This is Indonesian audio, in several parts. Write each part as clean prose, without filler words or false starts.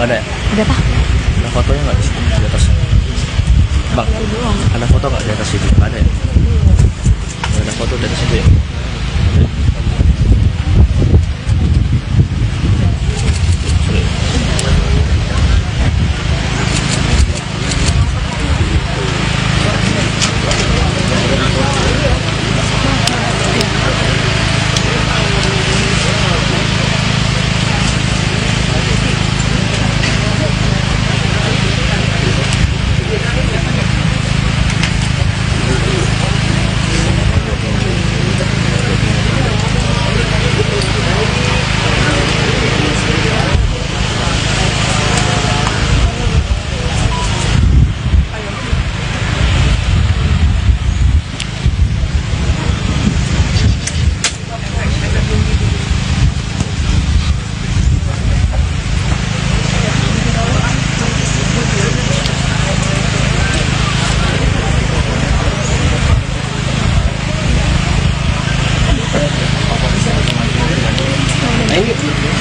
Nggak ada ya? Ada apa? Ada fotonya nggak di sini, di atas? Bang, ada foto nggak di atas itu? Nggak ada ya? Nggak ada foto di atas itu ya?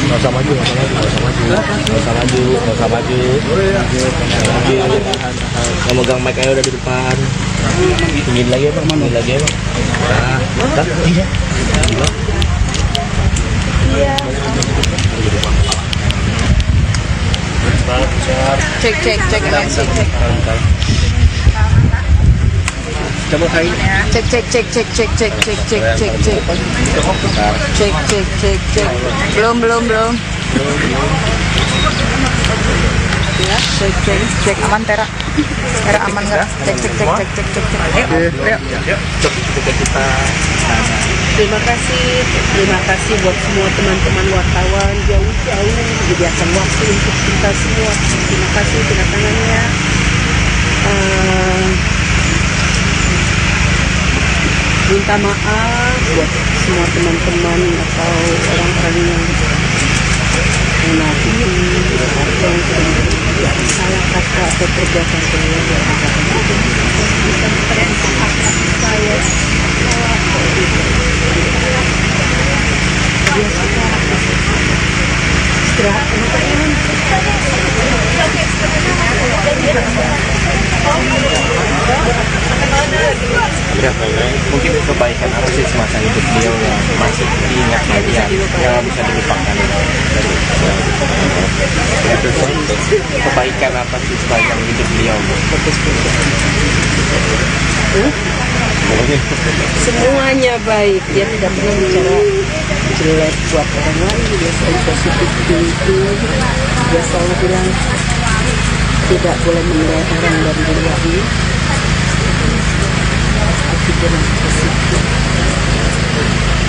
Nggak usah maju, nggak usah maju, nggak usah maju, nggak usah maju, nggak usah maju, yang megang mic aja udah di depan. Tinggiin lagi bang, tinggiin lagi bang. Nah, iya. Iya. Cek MC cek. Coba kain. Cek. Belum. Ya, cek aman Tera aman nggak? Cek. Ayo. Coba kita. Terima kasih buat semua teman-teman wartawan jauh-jauh menyediakan waktu untuk kita semua. Terima kasih kedatangannya. Minta maaf buat semua teman-teman atau orang-orang yang menakiti atau yang salah kata atau perbuatan saya Mungkin kebaikan apa sih semasa hidup beliau yang masih diingat yang bisa dilupakan itu kebaikan apa sih sepanjang hidup beliau? Semuanya baik, dia tidak pernah bicara jelek buat orang lain, dia selalu positif itu, dia selalu bilang tidak boleh menilai orang dari luarnya. Pikiran positif,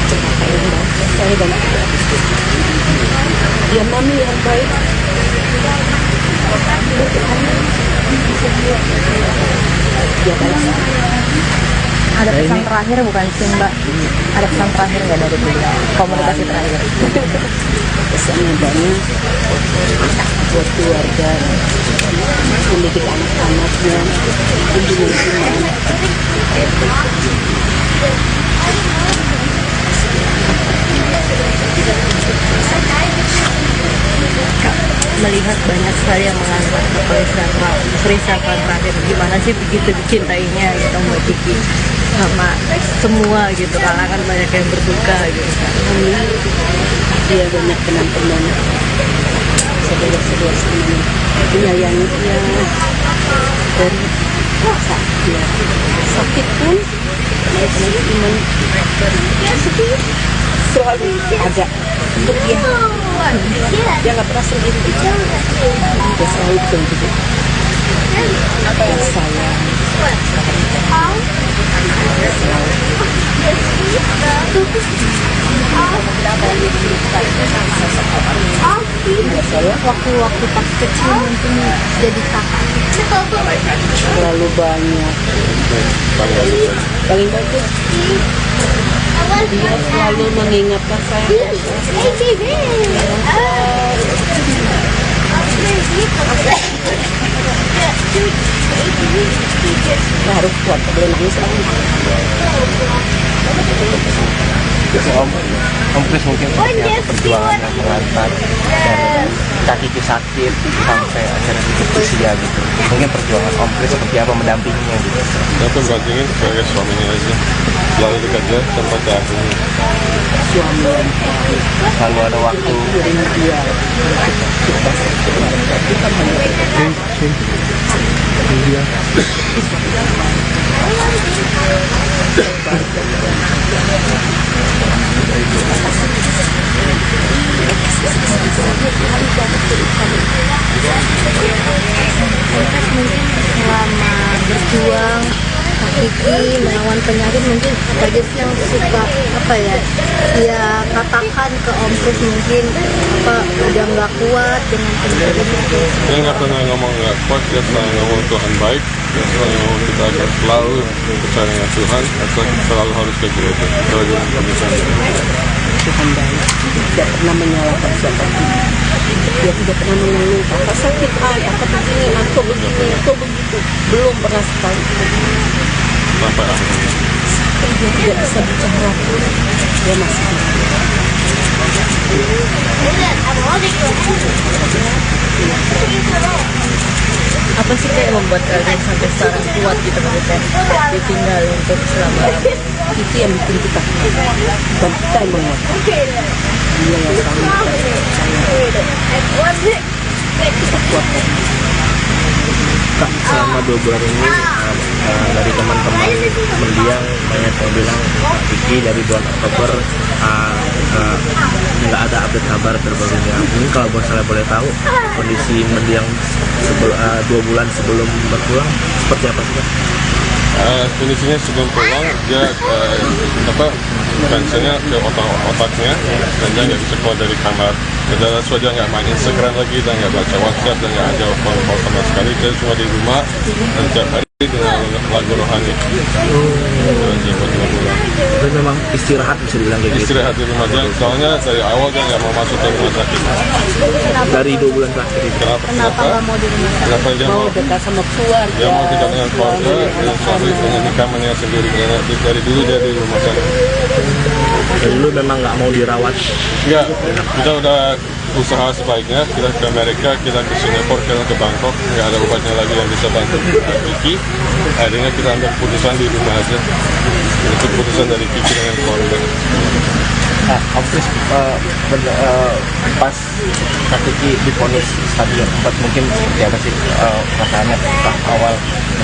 kenapa yang baik saya dan dia mami yang baik. Dia baik. Ada pesan terakhir bukan sih Mbak? Ada pesan terakhir nggak dari beliau? Komunikasi terakhir. Pesannya banyak buat keluarga, mendidik anak-anaknya, untuk lingkungan. Melihat banyak sekali yang mengantar peristiwa terakhir, gimana sih begitu dicintainya gitu Mbak Kiki sama semua gitu, karena kan banyak yang berduka gitu kan. Dia banyak teman-teman, saudara-saudara semuanya menyayangi dia dan sakit pun teman-teman sedih selalu ada untuk dia. Dia nggak pernah sendiri, dia selalu begitu. Apa yang sayang, saya waktu pas kecil mungkin jadi kakak terlalu banyak, paling bagus dia selalu mengingatkan saya. Kita harus kuat, boleh nangis lagi. Om Kris mungkin seperti apa perjuangannya mengantar dari kaki Kiki sakit sampai akhirnya tutup usia gitu. Mungkin perjuangan Om Kris seperti apa mendampinginya gitu. Saya tuh gantingin sebagai suaminya aja, selalu dekat aja sampai ke akhirnya. Suami yang Lalu ada waktu dia kita mungkin selama berjuang Kiki melawan penyakit mungkin apa aja sih yang suka ya katakan ke Om Kris mungkin udah nggak kuat dengan penyakit itu. Dia nggak pernah ngomong nggak kuat, dia selalu ngomong Tuhan baik, dia selalu ngomong kita akan selalu percaya dengan Tuhan, asal kita selalu harus ke gereja. Selalu pemikiran. Tuhan baik, tidak pernah menyalahkan siapapun. Dia tidak pernah mengeluh, apa sakit, apa begini, atau begini, atau begitu. Belum pernah sekali. Sampai akhirnya. Dia tidak bisa bicara, dia masih Apa sih kayak membuat kalian sampai sekarang kuat gitu maksudnya ditinggal untuk selama itu yang bikin kita kuat. Bukan kita yang menguatkan. Dia yang kita kuatkan. Kak, selama 2 bulan ini dari teman-teman mendiang banyak yang bilang Kiki dari bulan Oktober nggak ada update kabar terbarunya. Mungkin kalau misalnya boleh tahu kondisi mendiang 2 bulan sebelum berpulang seperti apa sih Kak? Kondisinya sebelum pulang dia tensinya ke otaknya dan dia nggak bisa keluar dari kamar. Dan so dia nggak main Instagram lagi, dan nggak baca WhatsApp, dan nggak ada phone sama sekali. Dia cuma di rumah dan tiap hari dengan lagu rohani. Itu memang istirahat bisa dibilang kayak gitu. Istirahat di rumah dia, soalnya dari awal dia nggak mau masuk ke rumah sakit. Dari 2 bulan terakhir itu. kenapa nggak mau di rumah sakit? Kenapa dia Mau mau? dekat sama keluarga. Dia mau dekat dengan keluarga, dan suami dengan nikahannya sendiri. Dari dulu dia di rumah sakit. Dari dulu memang nggak mau dirawat. Enggak, kita udah usaha sebaiknya, kita ke Amerika, kita ke Singapura, kita ke Bangkok, nggak ada obatnya lagi yang bisa bantu Kiki. Akhirnya kita ambil keputusan di rumah aja. Itu keputusan dari Kiki dengan keluarga. Nah, Om Kris pas Kak Kiki divonis stadion 4 mungkin seperti apa sih perasaannya pas awal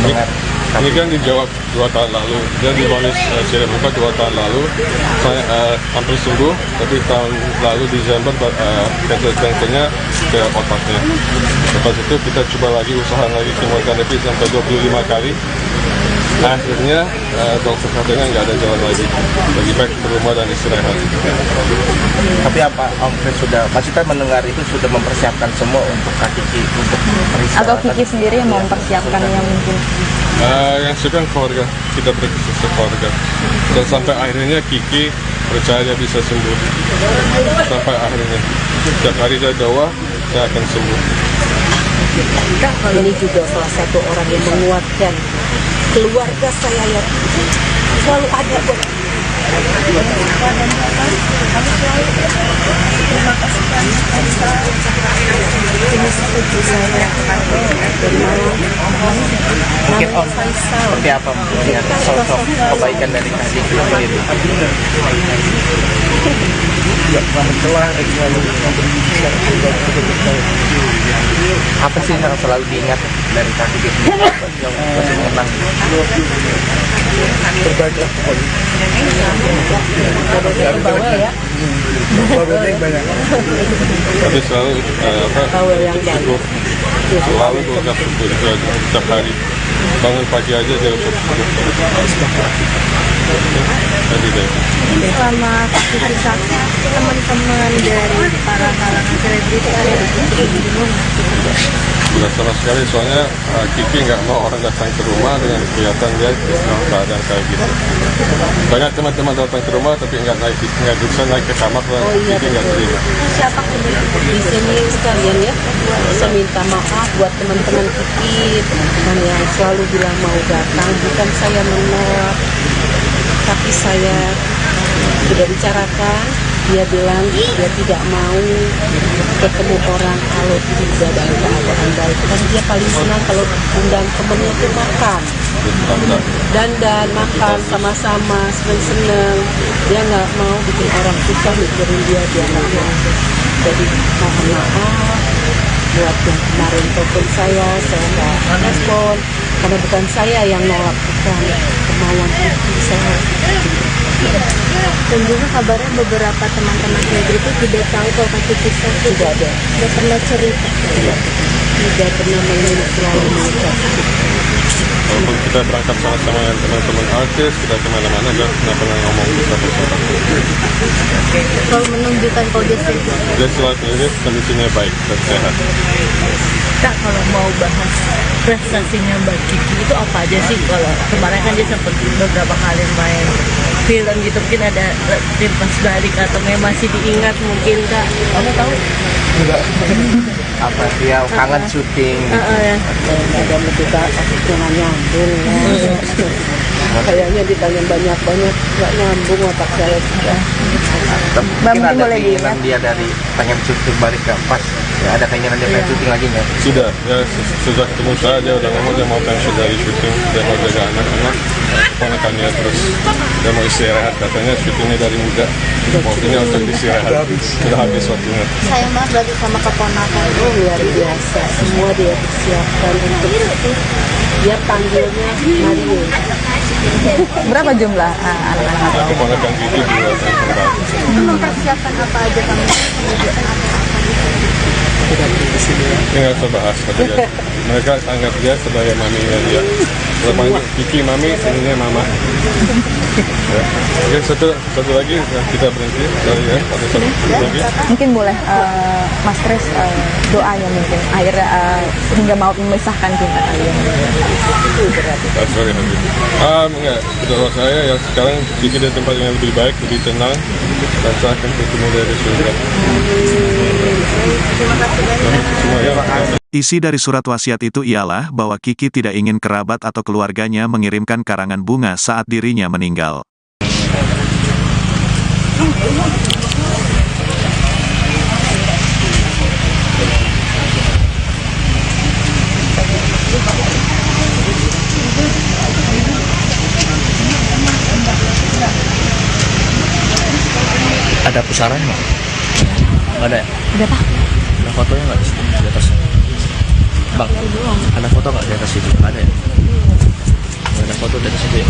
mendengar? Ini kan dijawab 2 tahun lalu, dia divonis sirip 4 2 tahun lalu. Saya hampir sembuh, tapi tahun lalu Desember kanker-kankernya ke otaknya. Lepas itu kita coba lagi, usaha lagi kemoterapi sampai 25 kali. Akhirnya dokter katanya nggak ada jalan lagi, lebih baik ke rumah dan istirahat. Tapi apa Om Kris sudah, maksudnya mendengar itu sudah mempersiapkan semua untuk Kak Kiki untuk periksa? Atau Kiki sendiri yang mempersiapkannya mungkin? Yang sekarang keluarga, kita berkisah keluarga. Dan sampai akhirnya Kiki percaya dia bisa sembuh. Sampai akhirnya, setiap hari saya doa, saya akan sembuh. Ini juga salah satu orang yang menguatkan keluarga saya yang selalu ada buat ini setuju saya Mungkin Om seperti apa melihat sosok kebaikan dari Kak Kiki sendiri? Apa sih yang selalu diingat dari Kak Kiki sendiri yang masih mengenang? Berbagi bawah ya. Tapi selalu Bawah yang syukur, selalu berucap syukur setiap hari. Bangun pagi aja dia ucap syukur. Tadi deh. Selama Kiki sakit, teman-teman dari para kalangan selebriti ada di bingung. Sudah sama sekali, soalnya Kiki nggak mau orang datang ke rumah dengan kelihatan dia dalam keadaan kayak gitu. Banyak teman-teman datang ke rumah tapi nggak bisa naik ke kamar, Kiki nggak terima. Siapa di sini sekalian ya, saya minta maaf buat teman-teman Kiki yang selalu bilang mau datang. Bukan saya menolak, tapi saya sudah bicarakan Dia bilang dia tidak mau ketemu orang kalau tidak dalam keadaan baik. Kan dia paling senang kalau undang temennya itu makan, dandan, makan sama-sama, seneng-seneng. Dia nggak mau bikin orang susah mikirin dia nggak mau. Jadi mohon maaf buat yang kemarin telepon saya nggak respon karena bukan saya yang nolak, bukan kemauan hati saya. Dan juga kabarnya beberapa teman-teman Febri itu tidak tahu kalau Kak Kiki sakit. Tidak ada, Tidak pernah cerita. tidak pernah selalu mengucap. Walaupun kita berangkat sama-sama dengan teman-teman artis, kita kemana-mana nggak pernah ngomong kita bersama. Kalau menunjukkan kalau dia sehat. Dia selalu ini kondisinya baik dan sehat. Kak, kalau mau bahas prestasinya Mbak Kiki itu apa aja sih? Kalau kemarin kan dia sempat beberapa kali main film gitu, mungkin ada timpas balik atau masih diingat mungkin Kak? Kamu tahu? Enggak. Apa dia kangen syuting gitu. Ya. Kadang kita jangan nyambung ya. Kayaknya ditanya banyak-banyak nggak nyambung otak saya sudah. Mungkin ada keinginan dia dari pengen syuting balik ke pas. Ya, ada keinginan dia pengen syuting lagi nggak? Sudah, ya sejak ketemu saya dia udah ngomong dia mau pensiun dari syuting, dia mau jaga anak-anak, ponakannya terus dia mau istirahat, katanya syutingnya dari muda, waktunya untuk istirahat, sudah habis waktunya. Sayang banget berarti sama keponakan. Oh, luar biasa, semua dia persiapkan untuk dia panggilnya Mario. Berapa jumlah anak-anak? Keponakan Kiki juga yang Mempersiapkan apa aja kamu? nggak usah bahas, katanya. Mereka anggap dia sebagai maminya dia. Kalau panggil Kiki mami, ininya mama. Ya. Oke, satu lagi kita berhenti dari ya, satu lagi. Mungkin boleh Mas Kris doanya mungkin akhirnya hingga mau memisahkan cinta kalian. Sorry, enggak, doa saya ya sekarang Kiki di tempat yang lebih baik, lebih tenang, dan saya akan bertemu dari surga. Terima kasih banyak. Semuanya. Isi dari surat wasiat itu ialah bahwa Kiki tidak ingin kerabat atau keluarganya mengirimkan karangan bunga saat dirinya meninggal. Ada pusaran nggak? Nggak ada ya? Ada apa? Ada fotonya nggak di situ di atas? Bang, ada foto nggak di atas itu? Ada ya? Nggak ada foto di atas itu ya?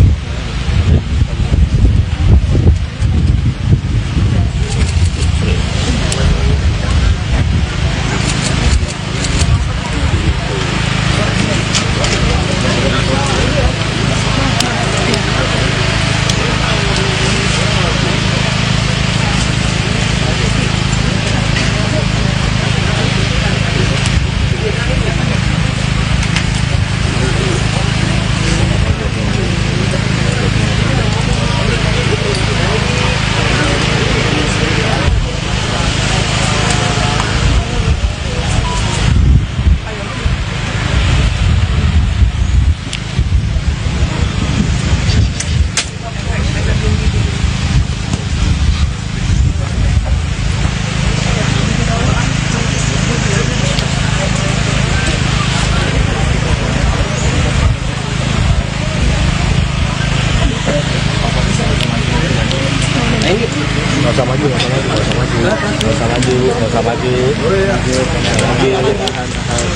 Nggak usah maju.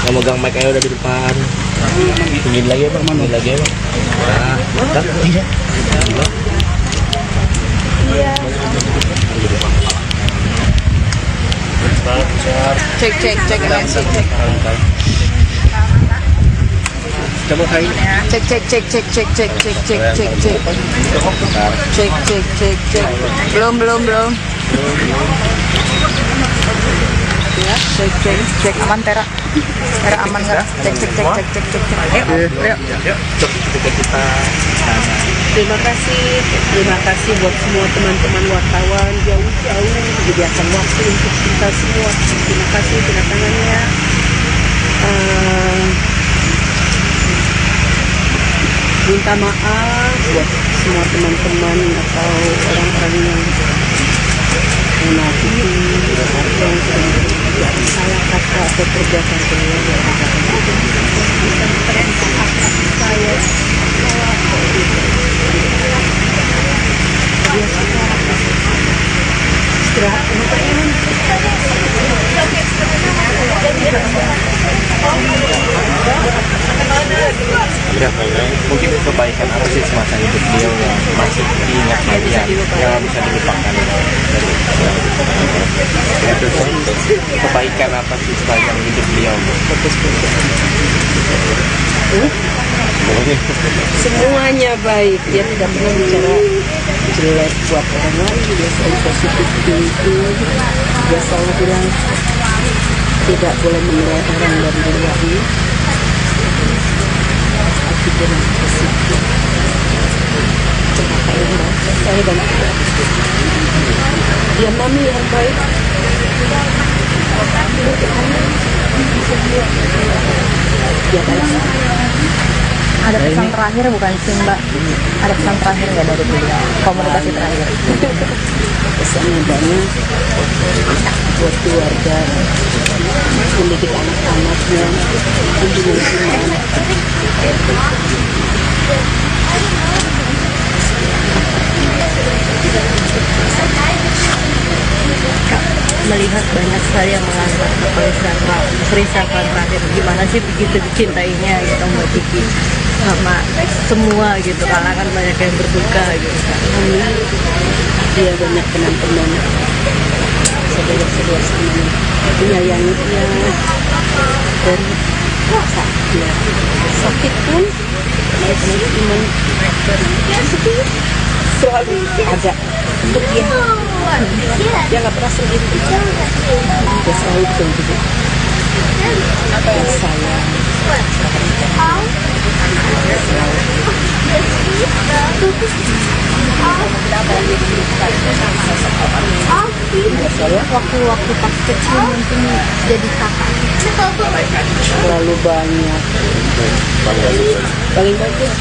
Yang megang mic aja udah di depan. Tinggiin lagi ya bang, Nah, mantap. Cek MC cek. Coba kali. Cek. Belum. Ya, cek aman Tera aman nggak? Cek. Terima kasih buat semua teman-teman wartawan jauh-jauh menyediakan waktu untuk kita semua. Terima kasih kedatangannya. Minta maaf buat semua teman-teman atau orang-orang yang menyakiti atau salah kata atau perbuatan beliau yang Ya, mungkin kebaikan apa sih semasa hidup beliau yang masih diingat kalian, yang bisa dilupakan ya, terus kebaikan apa sih sepanjang hidup beliau? semuanya baik, dia tidak pernah bicara jelek buat orang lain, dia selalu positif itu, dia selalu bilang tidak boleh menilai orang dari luarnya, tapi dengan positif. Kenapa yang baik? Saya dan dia mami yang baik. Dia adalah Ada pesan terakhir bukan sih Mbak? Ada pesan terakhir nggak dari beliau? Komunikasi terakhir. pesannya banyak buat keluarga, mendidik anak-anaknya, kunjungan anak. Melihat banyak sekali yang mengangkat peristiwa terakhir, gimana sih begitu dicintainya gitu Mbak Kiki sama semua gitu, kalangan banyak yang berduka gitu kan. Dia banyak teman-teman, saudara-saudara semuanya menyayangi dia, dan saat dia sakit pun mereka iman selalu ada untuk dia. Dia nggak pernah sendiri, dia selalu begitu. Apa yang sayang, Waktu-waktu pas kecil mungkin jadi kakak. terlalu banyak, paling bagus.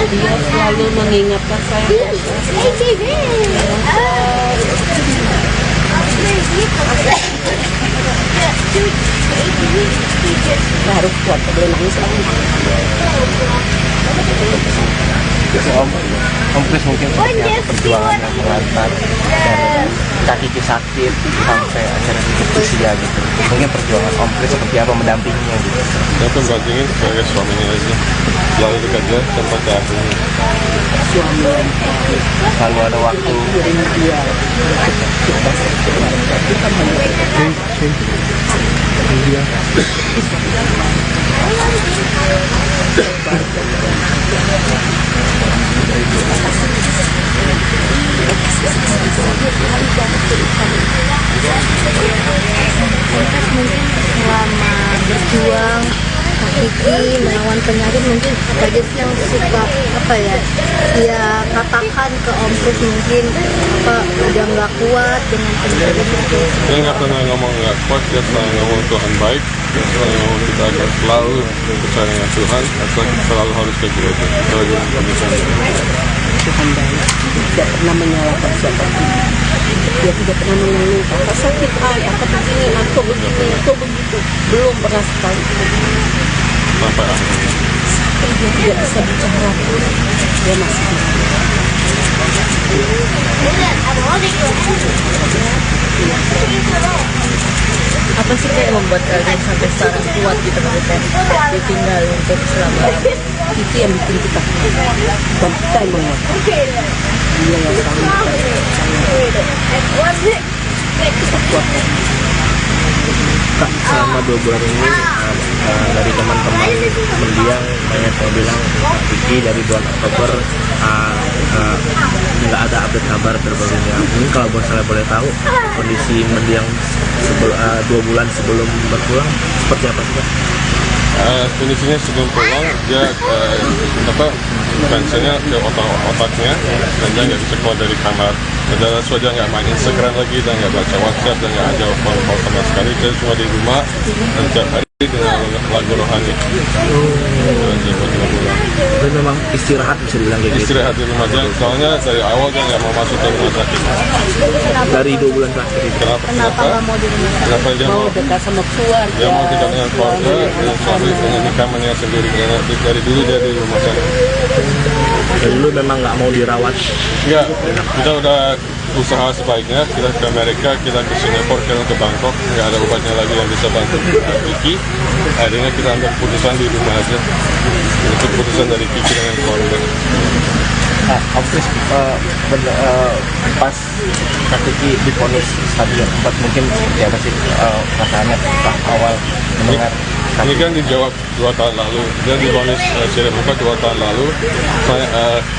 Dia selalu mengingatkan saya. Kita harus kuat, tak boleh nangis lagi. Jadi Om Kris mungkin seperti apa perjuangan yang mengantar dari kaki sakit sampai akhirnya hidup usia gitu. Mungkin perjuangan Om Kris seperti apa mendampinginya gitu. Yang pendampingin sebagai suaminya aja, selalu dekat dia sampai ke akhirnya. Suami yang Lalu ada waktu kirim dia kita sekeluarga, bukan hanya Mungkin selama berjuang Kiki melawan penyakit, mungkin apa aja sih yang suka apa ya katakan ke Om Kris, mungkin apa udah nggak kuat dengan penyakit itu. Dia nggak pernah ngomong nggak kuat, dia selalu ngomong Tuhan baik, dia selalu ngomong kita akan selalu percaya dengan Tuhan, asal kita selalu harus ke gereja. Selalu pemikiran. Tuhan baik, tidak pernah menyalahkan siapapun. Dia tidak pernah mengeluh, apa sakit, apa begini, atau begini, atau begitu. Belum pernah sekali. Sampai akhirnya. Dia tidak bisa bicara pun, dia masih Apa sih kayak membuat kalian sampai sekarang kuat gitu maksudnya ditinggal untuk selama itu yang bikin kita kuat. Bukan kita yang menguatkan. Dia yang kita kuatkan. Kak, selama 2 bulan ini dari teman-teman mendiang banyak yang bilang Kiki dari bulan Oktober nggak ada update kabar terbarunya. Mungkin kalau misalnya boleh tahu kondisi mendiang 2 bulan sebelum berpulang seperti apa sih Kak? Kondisinya sebelum pulang dia tensinya ke otaknya dan dia nggak bisa keluar dari kamar. Dan dia nggak main Instagram lagi, dan nggak baca WhatsApp, dan nggak ada phone call sama sekali. Dia cuma di rumah dan tiap hari dengan lagu rohani. Dan memang istirahat bisa dibilang kayak gitu. Istirahat di rumah aja, soalnya dari awal dia nggak mau masuk ke rumah sakit. Dari 2 bulan terakhir itu. Kenapa nggak mau di rumah sakit? Kenapa dia Mau mau? dekat sama keluarga. Dia mau dekat dengan keluarga, dan suami dengan nikahannya sendiri. Karena dari dulu dia di rumah sakit. Dari dulu memang nggak mau dirawat. Enggak, kita udah usaha sebaiknya, kita ke Amerika, kita ke Singapura, kita ke Bangkok, nggak ada obatnya lagi yang bisa bantu Kiki. Akhirnya kita ambil keputusan di rumah aja. Itu keputusan dari Kiki dengan keluarga. Om Kris, pas Kak Kiki divonis stadium 4 mungkin seperti apa sih perasaannya pas awal mendengar? Ini kan dijawab 2 tahun lalu. Dia divonis cerebral 2 tahun lalu. Saya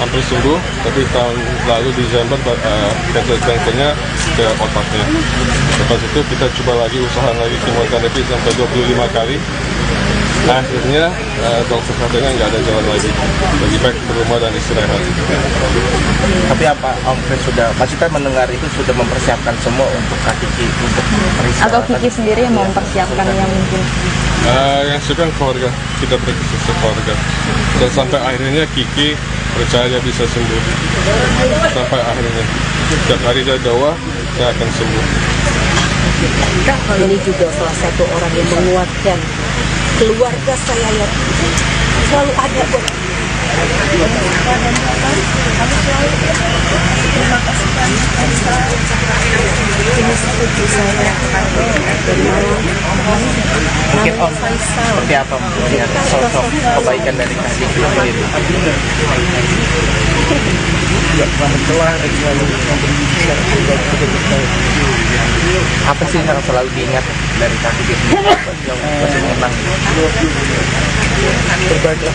hampir sembuh, tapi tahun lalu Desember cancernya ke otaknya. Lepas itu kita coba lagi, usaha lagi kemoterapi sampai 25 kali. Akhirnya dokter katanya nggak ada jalan lagi. Lebih baik ke rumah dan istirahat. Tapi apa Om Kris sudah, maksudnya mendengar itu sudah mempersiapkan semua untuk Kak Kiki untuk periksa? Atau Kiki sendiri yang mau mempersiapkan yang mungkin? Yang sudah keluarga, kita berkisah keluarga. Dan sampai akhirnya Kiki percaya dia bisa sembuh. Sampai akhirnya. Setiap hari dia doa, saya akan sembuh. Ini juga salah satu orang yang menguatkan keluarga saya yang selalu ada buat ini seperti saya Mungkin Om, seperti apa melihat sosok kebaikan dari Kak Kiki sendiri? Apa sih yang selalu diingat dari Kak Kiki sendiri yang masih mengenang? Berbagi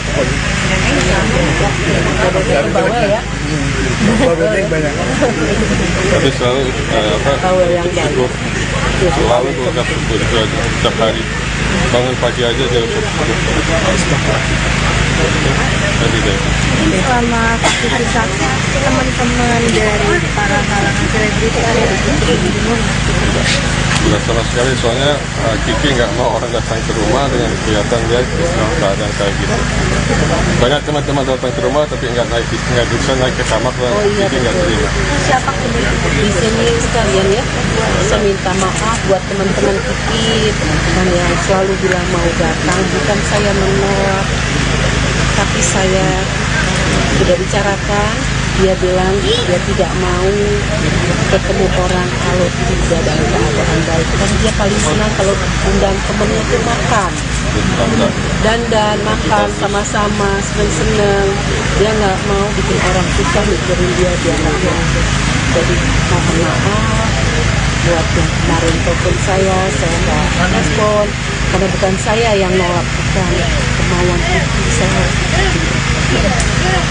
Tapi selalu bersyukur. Selalu berucap syukur itu aja, setiap hari. Bangun pagi aja dia ucap syukur. Every day. Selama Kiki sakit, teman-teman dari para kalangan selebriti ada di bingung. Tidak sama sekali, soalnya Kiki nggak mau orang datang ke rumah dengan kelihatan dia dalam keadaan kayak gitu. Banyak teman-teman datang ke rumah tapi nggak bisa naik ke kamar dan Kiki nggak terima. Siapa kemudian? di sini sekalian ya. Saya minta maaf buat teman-teman Kiki dan yang selalu bilang mau datang, bukan saya menolak, tapi saya sudah bicarakan. Dia bilang dia tidak mau ketemu orang kalau tidak dalam keadaan baik. Dan dia paling senang kalau undang temennya itu makan, dandan, makan sama-sama, seneng-seneng. Dia nggak mau bikin orang susah mikirin dia nggak mau. Jadi mohon maaf buat yang kemarin telepon saya nggak respon karena bukan saya yang nolak, bukan kemauan Kiki saya.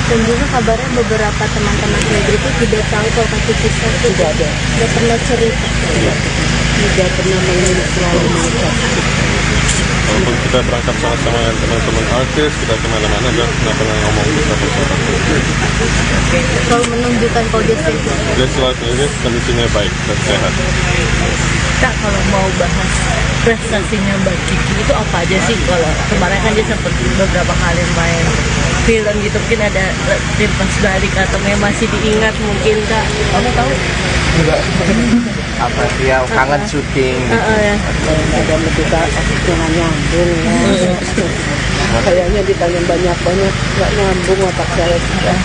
Dan juga kabarnya beberapa teman-teman selebriti tidak tahu kalau Kiki sakit. Tidak ada. Tidak pernah cerita. Tidak pernah mengingat selalu mengucap. Walaupun kita berangkat sama-sama dengan teman-teman artis, kita kemana-mana dan nggak pernah ngomong ke siapa-siapa. Kalau menunjukkan kalau dia sakit. Dia selalu ini kondisinya baik dan sehat. Kak, kalau mau bahas prestasinya Mbak Kiki itu apa aja sih? Kalau kemarin kan dia sempat beberapa kali main film gitu, mungkin ada timpas balik atau yang masih diingat mungkin Kak? Kamu tahu? Apa dia kangen syuting gitu? Ya. Ada lebih jangan nyambung ya. Kayaknya ditanya banyak-banyak nggak nyambung otak saya sudah.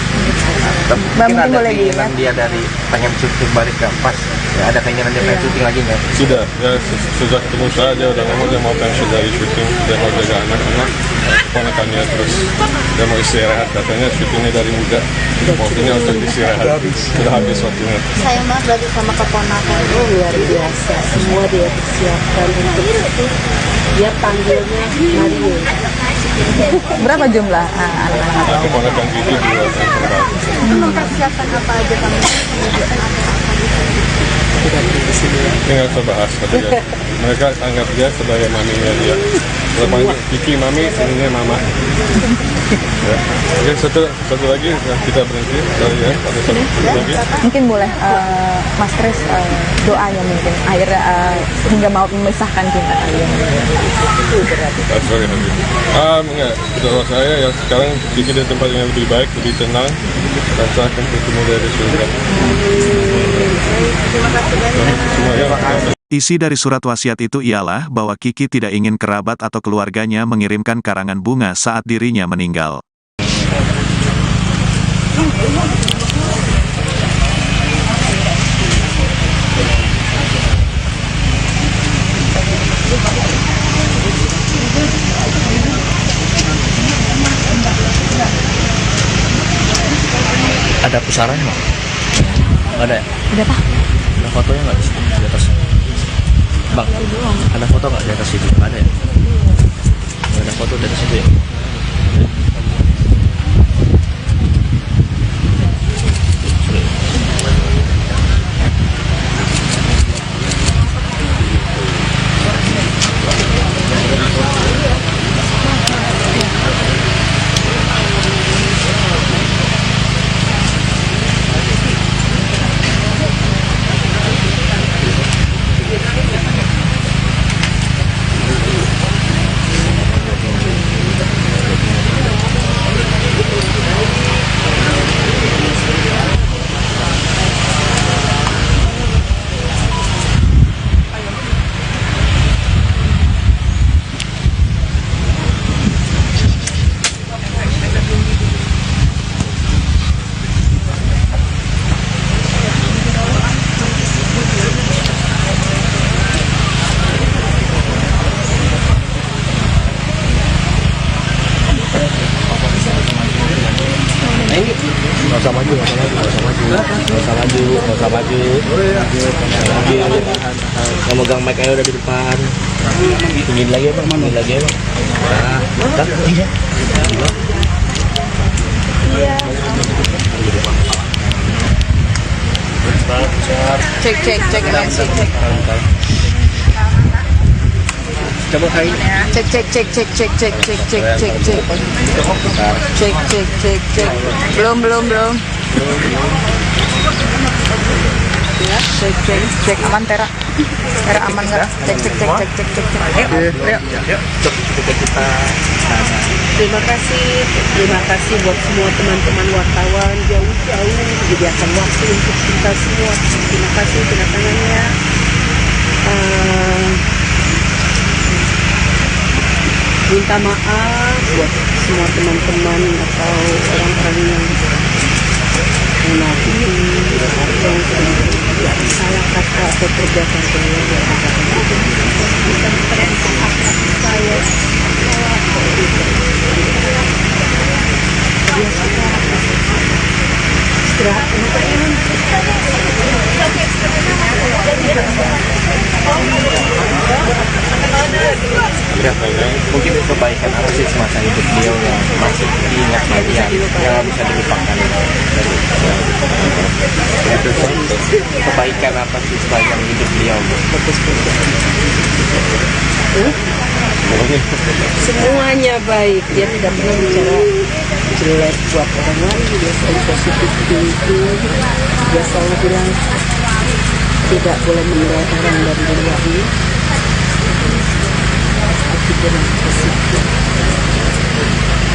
Mungkin ada boleh keinginan dia dari pengen syuting balik ke pas ya, ada keinginan dia pengen syuting lagi nggak? Sudah, ya sejak ketemu saya dia udah ngomong dia mau pensiun dari syuting, dia mau jaga anak-anak, ponakannya, terus dia mau istirahat, katanya syutingnya dari muda, waktunya untuk istirahat, sudah habis waktunya. Sayang banget berarti sama keponakan. Oh, luar biasa, semua dia persiapkan untuk dia panggilnya Mario. Berapa jumlah anak-anak? Nah, keponakan Kiki 2 yang terbaik. Mempersiapkan apa aja kamu? tidak perlu di sini ya. Ini nggak usah bahas katanya. Mereka anggap dia sebagai maminya dia. Kalau panggil Kiki mami, ini mama. Ya. Oke, satu lagi kita berhenti. Ya, ada satu lagi. Mungkin boleh Mas Kris doanya mungkin akhirnya hingga mau memisahkan cinta kalian. Sorry, Habib. Enggak, doa saya ya sekarang Kiki di tempat yang lebih baik, lebih tenang, dan saya akan bertemu dari surga. Terima kasih banyak. Semuanya. Isi dari surat wasiat itu ialah bahwa Kiki tidak ingin kerabat atau keluarganya mengirimkan karangan bunga saat dirinya meninggal. Ada pusaranya nggak? Nggak ada ya? Ada apa? Ada fotonya nggak di situ, di atas? Bang, ada foto nggak di atas situ? Nggak ada ya? Nggak ada foto di atas situ ya? Nggak usah maju, nggak usah maju. Yang megang mic aja udah di depan. Tinggiin lagi ya Bang, tinggiin lagi ya Bang. Nah, mantap. Iya. Cek emosi cek. Coba kali. Cek. Belum. Ya, cek aman Tera aman nggak? Cek. Terima kasih buat semua teman-teman wartawan jauh-jauh menyediakan waktu untuk kita semua. Terima kasih kedatangannya. Minta maaf buat semua teman-teman atau orang-orang yang menakiti atau salah kata atau perbuatan saya. Bisa memperhatikan akhlak saya. Ya, mungkin itu kebaikan apa sih semasa hidup beliau yang masih diingat kalian, yang bisa dilupakan itu kebaikan apa sih sepanjang hidup beliau? Semuanya baik, dia tidak pernah bicara jelek buat orang lain, dia selalu positif thinking, dia selalu bilang tidak boleh menilai orang dari luarnya, pikiran positif,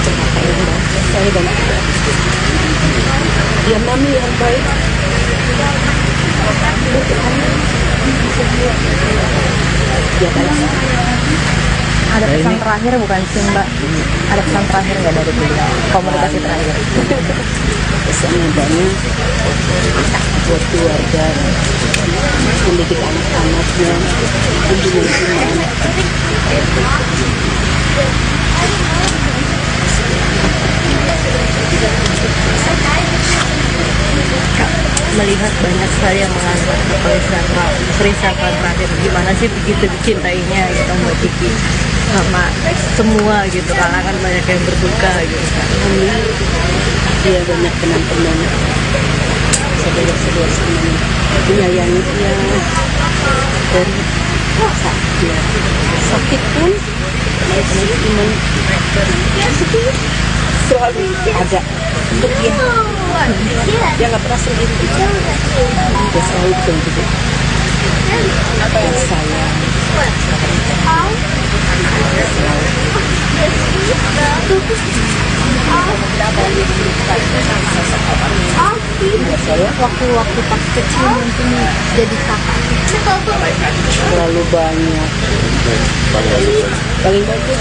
apa yang baik, saya dan kita. Dia mami yang baik. Dia baik. Ada pesan terakhir bukan sih Mbak? Ada pesan terakhir nggak dari beliau? Komunikasi terakhir. Pesannya banyak buat keluarga, mendidik anak-anaknya, kunjungan iman. Melihat banyak sekali yang mengangkat peristiwa terakhir, gimana sih begitu dicintainya gitu Mbak Kiki sama semua gitu, kalangan banyak yang berduka gitu kan. Dia banyak teman-teman banyak suasananya, menyayangi dia dari saat dia sakit pun iman selalu ada untuk dia. Dia nggak pernah sendiri, dia selalu begitu. Apa yang sayang, Waktu-waktu pas kecil mungkin jadi kakak. terlalu banyak. Paling bagus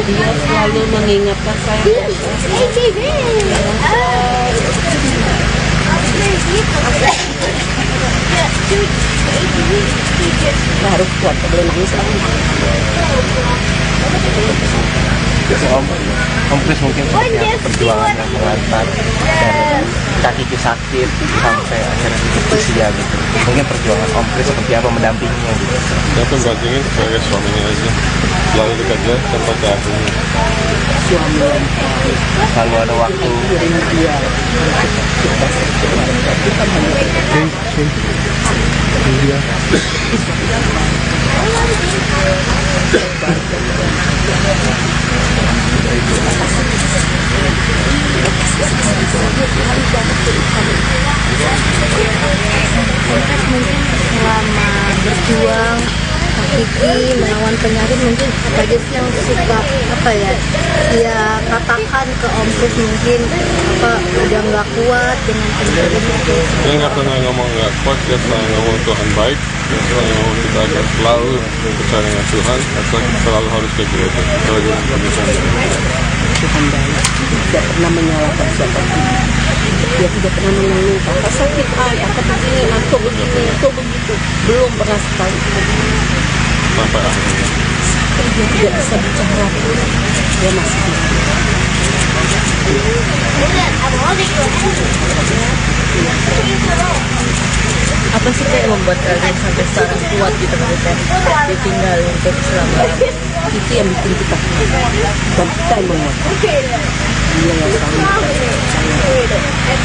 dia selalu mengingatkan saya. Kita harus kuat, tak boleh nangis lagi. Om Kris mungkin seperti apa perjuangannya mengantar dari kaki Ki sakit sampai akhirnya titik usia gitu. Mungkin perjuangan Om Kris seperti apa mendampinginya gitu. Yang penting sebagai suaminya aja, selalu dekat dia sampai ke akhirnya. Suami yang baik, Lalu ada waktu kirim dia. Kita sekeluarga, bukan hanya Mungkin selama berjuang Kiki melawan penyakit, mungkin apa aja sih yang suka apa ya katakan ke Om Kris, mungkin apa udah nggak kuat dengan penyakit itu. Dia nggak pernah ngomong nggak kuat, dia pernah ngomong Tuhan baik, dia selalu ngomong kita akan selalu percaya dengan Tuhan, asal kita selalu harus ke gereja. Kalau dia Tuhan baik, tidak pernah menyalahkan siapapun. Dia tidak pernah mengeluh, kakak sakit, kakak begini, aku begini, aku begitu. Belum pernah sekali. sampai akhirnya. Dia tidak bisa bicara, dia masih bisa. Apa sih kayak membuat kalian sampai sekarang kuat gitu kan, ditinggal untuk selama Itu yang bikin kita kuat, dan kita yang menguatkan. Dia yang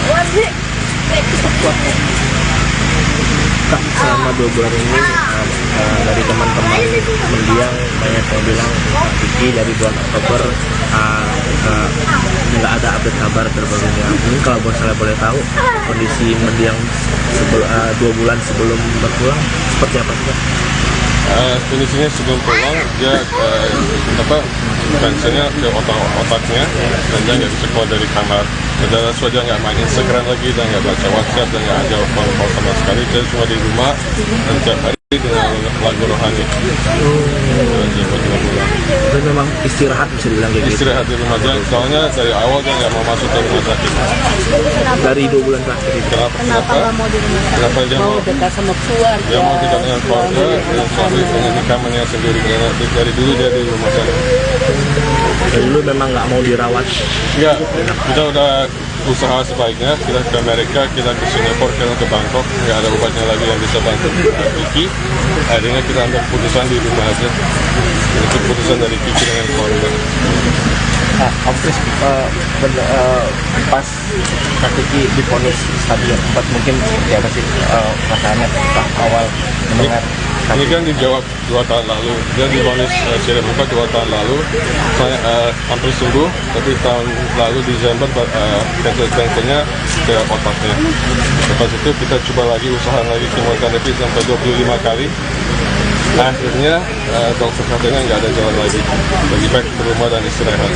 selalu kita kuatkan. Kak, selama 2 bulan ini dari teman-teman mendiang banyak yang bilang Kiki dari bulan Oktober nggak ada update kabar terbarunya. Mungkin kalau saya boleh tahu kondisi mendiang 2 bulan sebelum berpulang seperti apa sih, Kak? Kondisinya sebelum pulang dia tensinya ke otaknya dan dia nggak bisa keluar dari kamar. Dan dia nggak main Instagram lagi, dan nggak baca WhatsApp, dan nggak ada phone sama sekali. Dia cuma di rumah dan tiap hari dengan lagu rohani. Itu memang istirahat bisa dibilang kayak gitu. Istirahat di rumah aja, soalnya dari awal dia nggak mau masuk ke rumah sakit. Dari 2 bulan terakhir itu. kenapa nggak mau di rumah? Kenapa dia Mau mau? dekat sama keluarga. Dia mau dekat dengan keluarga dan suami dengan kamarnya sendiri. Karena dari dulu dia di rumah sakit. Dari dulu memang nggak mau dirawat. Enggak, kita udah usaha sebaiknya, kita ke Amerika, kita ke Singapura, kita ke Bangkok, nggak ada obatnya lagi yang bisa bantu Kiki. Akhirnya kita ambil keputusan di rumah aja. Itu keputusan dari Kiki dengan keluarga. Om Kris pas Kak Kiki divonis stadium 4 mungkin seperti apa sih perasaannya pas awal mendengar? Ini kan dijawab 2 tahun lalu. Dia divonis sirip 4 2 tahun lalu. Saya hampir sembuh, tapi tahun lalu Desember kankernya ke otaknya. Lepas itu kita coba lagi, usaha lagi kemoterapi sampai 25 kali. Akhirnya dokter katanya nggak ada jalan lagi. Lebih baik ke rumah dan istirahat.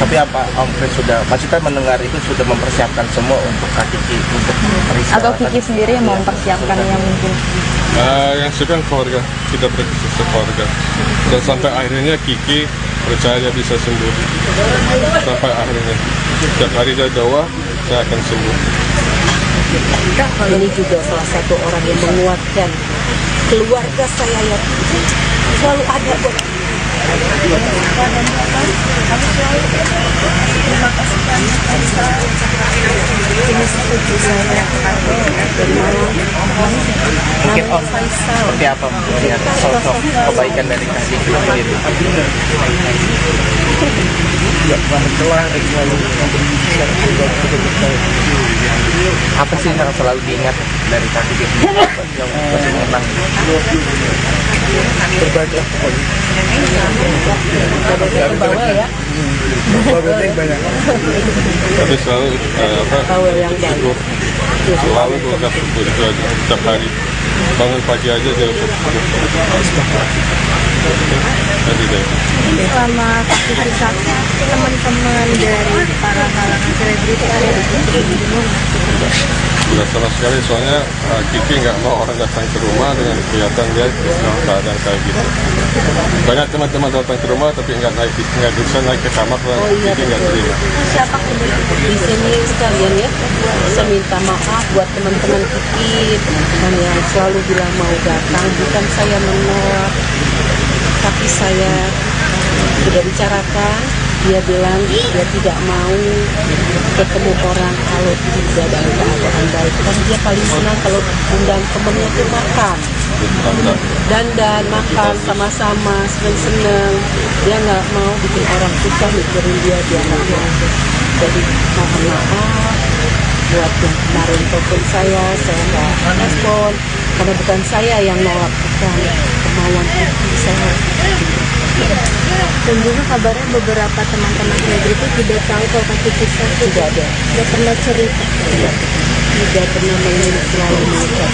Tapi apa Om Kris sudah, maksudnya mendengar itu sudah mempersiapkan semua untuk Kak Kiki untuk peristirahatan? Atau Kiki sendiri yang mau mempersiapkannya mungkin? Yang suka keluarga, kita berkisah keluarga. Dan sampai akhirnya Kiki percaya dia bisa sembuh. Sampai akhirnya, setiap hari dia doa, saya akan sembuh. Ini juga salah satu orang yang menguatkan keluarga saya yang selalu ada buat Mungkin Om, seperti apa melihat sosok kebaikan dari Kak Kiki sendiri? Apa sih yang selalu diingat dari Kak Kiki sendiri yang masih mengenang? Berbagi Tapi selalu syukur, selalu berucap syukur itu aja setiap hari. Bangun pagi aja dia ucap syukur. Everyday. Selama Kiki sakit, teman-teman dari para kalangan selebriti ada di gunung. Sudah sama sekali, soalnya Kiki nggak mau orang datang ke rumah dengan kelihatan dia dalam keadaan kayak gitu. Banyak teman-teman datang ke rumah tapi nggak bisa naik ke kamar dan Kiki nggak terima. Siapa Di sini sekalian ya, saya minta maaf buat teman-teman Kiki dan yang selalu bilang mau datang. Bukan saya menolak, tapi saya sudah bicarakan. Dia bilang dia tidak mau ketemu orang kalau tidak dalam keadaan baik. Dan dia paling senang kalau undang temennya itu makan. Dan makan sama-sama, seneng-seneng. Dia nggak mau bikin orang susah mikirin dia nggak mau. Jadi mohon maaf buat yang kemarin telepon saya nggak respon karena bukan saya yang nolak, bukan kemauan Kiki saya. Dan juga kabarnya beberapa teman-teman selebriti tidak tahu kalau Kak Kiki sakit. Tidak ada, Tidak pernah cerita. tidak pernah selalu mengucap.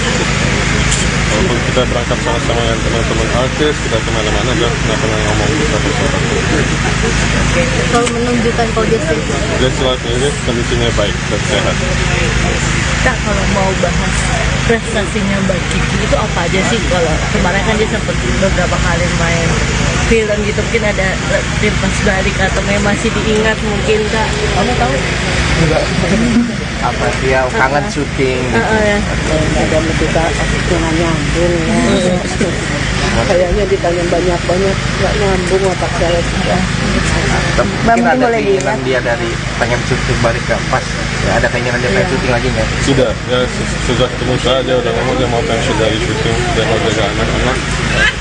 Walaupun kita berangkat sama-sama dengan teman-teman artis, kita kemana-mana dan nggak pernah ngomong kita bersama. Kalau menunjukkan kalau dia sakit. Dia selalu ini kondisinya baik dan sehat. Kak, kalau mau bahas prestasinya Mbak Kiki itu apa aja sih? Kalau kemarin kan dia sempat beberapa kali main film gitu, mungkin ada timpas balik atau memang masih diingat mungkin Kak? Kamu tahu? Apa dia kangen syuting gitu? Ya. Ada kita jangan nyambung ya. Kayaknya ditanya banyak-banyak nggak nyambung otak saya sudah. Mungkin ada boleh keinginan dia dari pengen syuting balik ke pas. Ya, ada keinginan dia pengen syuting lagi nggak? Sudah, ya sudah ketemu saya, dia udah ngomong dia mau pensiun dari syuting, dia mau jaga anak-anak,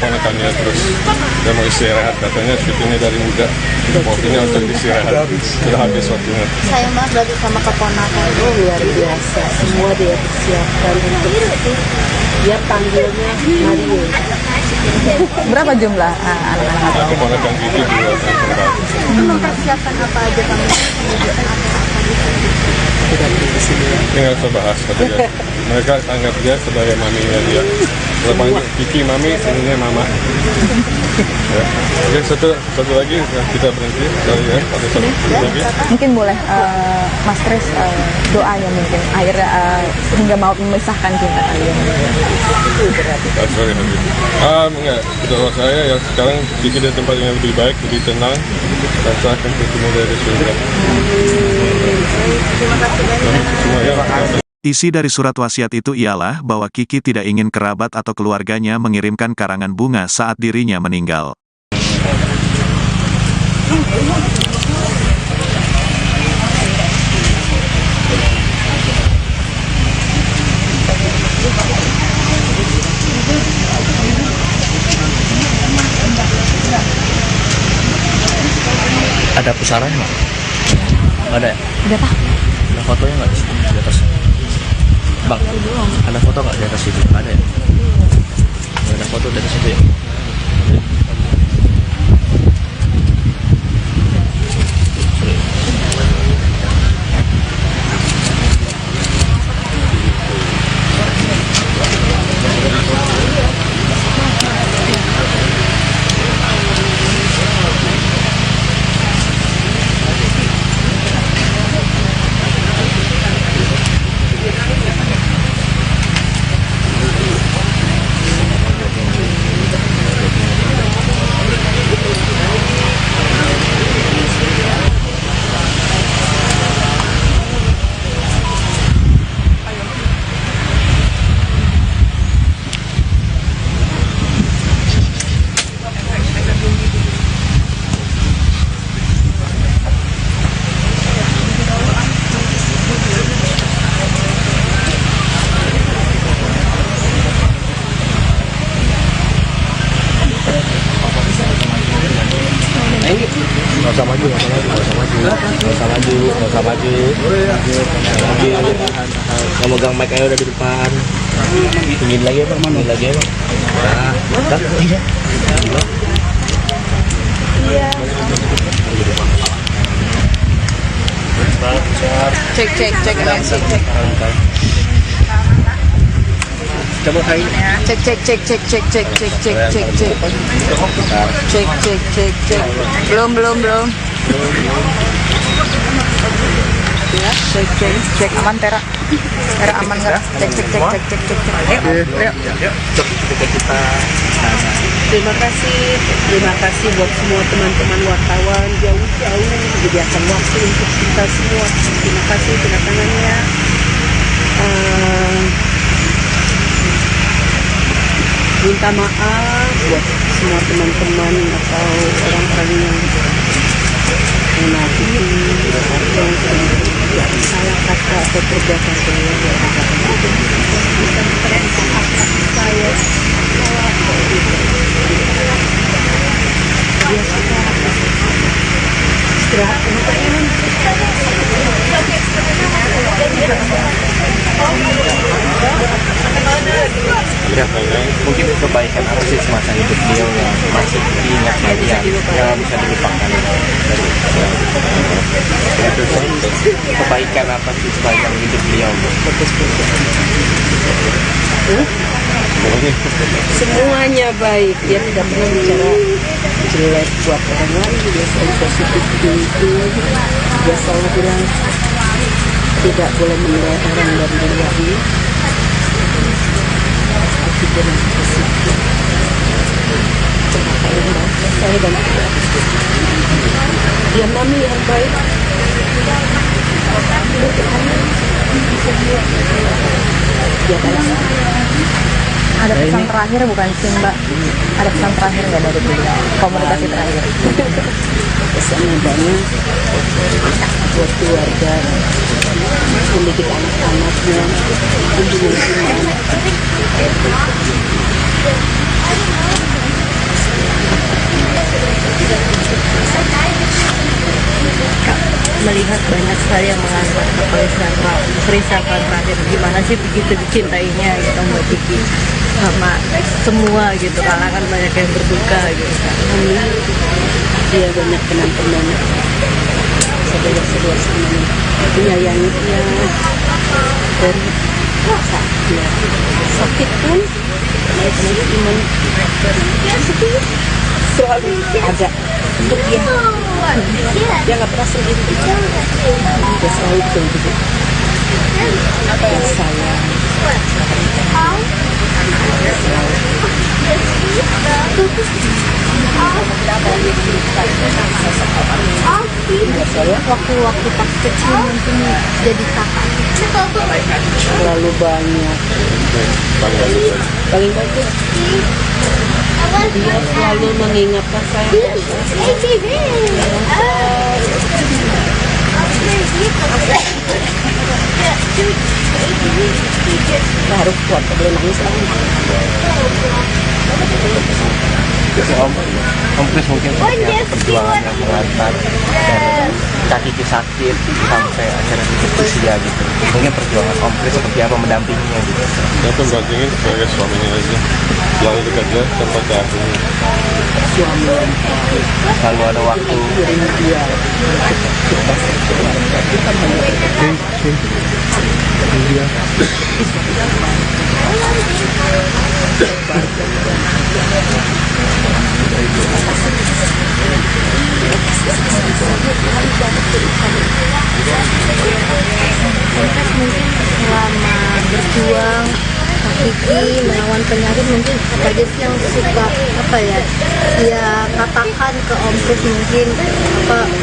ponakannya terus dia mau istirahat, katanya syutingnya dari muda, waktunya untuk istirahat, sudah habis waktunya. Sayang banget berarti sama keponakan. Oh luar biasa, semua dia persiapkan untuk dia panggilnya Mario. Berapa jumlah anak-anak? Nah, keponakan Kiki juga yang kembar. Itu mempersiapkan apa aja kamu? Tidak di sini ya. Ini nggak usah bahas, kata dia. Mereka anggap dia sebagai maminya dia. Kalau panggil Kiki mami, ininya mama. Ya. Oke, satu lagi kita berhenti dari ya, ada satu lagi. Mungkin boleh Mas Kris doanya mungkin akhirnya hingga mau memisahkan cinta kalian. That's very happy. Enggak, doa saya ya sekarang Kiki di tempat yang lebih baik, lebih tenang, dan saya akan bertemu dari surga. Terima kasih banyak. Semua ya. Isi dari surat wasiat itu ialah bahwa Kiki tidak ingin kerabat atau keluarganya mengirimkan karangan bunga saat dirinya meninggal. Ada pusaran nggak? Ada ya? Ada apa? Ada fotonya nggak di sini di atas? Bang, ada foto nggak di atas itu? Ada ya? Nggak ada foto di atas itu ya? usah maju. Yang megang mic aja udah di depan. Tinggiin lagi ya, Pak. Nah, mantap. Cek MC. Coba kain. Cek. Belum. Ya, cek aman Tera aman nggak? Cek. Ayo. Kita Terima kasih buat semua teman-teman wartawan jauh-jauh menyediakan waktu untuk kita semua. Terima kasih kedatangannya. Minta maaf buat semua teman-teman atau orang-orang yang menakiti atau yang salah kata atau perbuatan saya. Bisa saya ya, mungkin kebaikan apa sih semasa hidup beliau yang masih diingat kalian, yang bisa dilupakan itu kebaikan apa sih sepanjang hidup beliau? Semuanya baik, dia tidak pernah bicara jelek buat orang lain, dia selalu positif thinking, dia selalu bilang tidak boleh menilai orang dari luarnya, tapi dia masih positif. Saya dan dia mami yang baik. Dia balas. Ada pesan terakhir bukan sih Mbak? Ada pesan terakhir nggak dari beliau? Komunikasi terakhir. Pesannya banyak buat keluarga, mendidik anak-anaknya, untuk lingkungan. Melihat banyak sekali yang mengangkat peristiwa terakhir, gimana sih begitu dicintainya gitu Mbak Kiki sama semua gitu, kalangan banyak yang berduka gitu kan. Dia banyak teman-teman saudara-saudara semuanya menyayanginya dan sakit pun teman-teman selalu ada untuk dia. Dia nggak pernah sendiri, dia selalu begitu. Dan sayang. Waktu-waktu pas kecil mungkin jadi kakak. Terlalu banyak. Paling bagus dia selalu mengingatkan saya. Kita harus kuat, boleh nangis lagi. Om Kris mungkin seperti perjuangan yang mengantar dari kaki sakit sampai akhirnya tutup usia gitu. Mungkin perjuangan Om Kris seperti apa mendampinginya gitu. Saya pendampingin sebagai suaminya aja, selalu dekat dia tanpa diampuni. Suami yang Selalu ada waktu. dia Mungkin selama berjuang Kiki melawan penyakit, mungkin apa aja sih yang suka katakan ke Om Kris, mungkin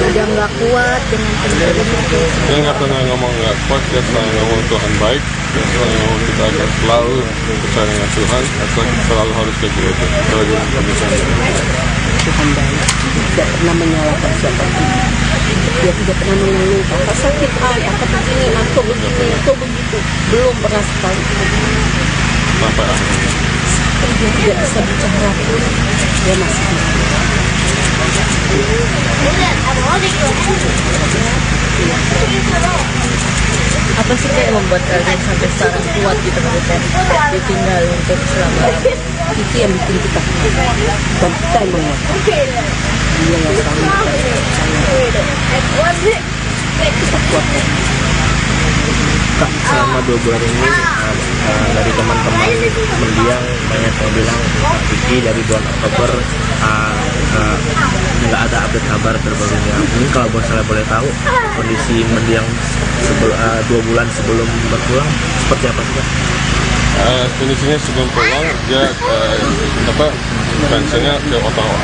udah nggak kuat dengan penyakit itu. Dia nggak pernah ngomong nggak kuat, dia selalu ngomong Tuhan baik, dia selalu ngomong kita akan selalu percaya dengan Tuhan, atau kita selalu harus ke gereja. Kalau dia Tuhan baik, tidak pernah menyalahkan siapapun. Dia tidak pernah mengeluh, apa sakit, apa begini, apa begini, atau begitu. Belum pernah sekali. sampai akhirnya. Dia tidak bisa bicara pun, dia masih bisa. Apa sih kayak membuat kalian sampai sekarang kuat gitu maksudnya ditinggal untuk selama Itu yang bikin kita dan kita yang menguatkan. Dia yang selalu kita kuatkan. Kak, selama 2 bulan ini dari teman-teman mendiang banyak yang bilang Kiki dari bulan Oktober nggak ada update kabar terbarunya. Ini kalau misalnya boleh tahu kondisi mendiang 2 bulan sebelum berpulang seperti apa sih Kak? Kondisinya sebelum pulang dia tensinya ke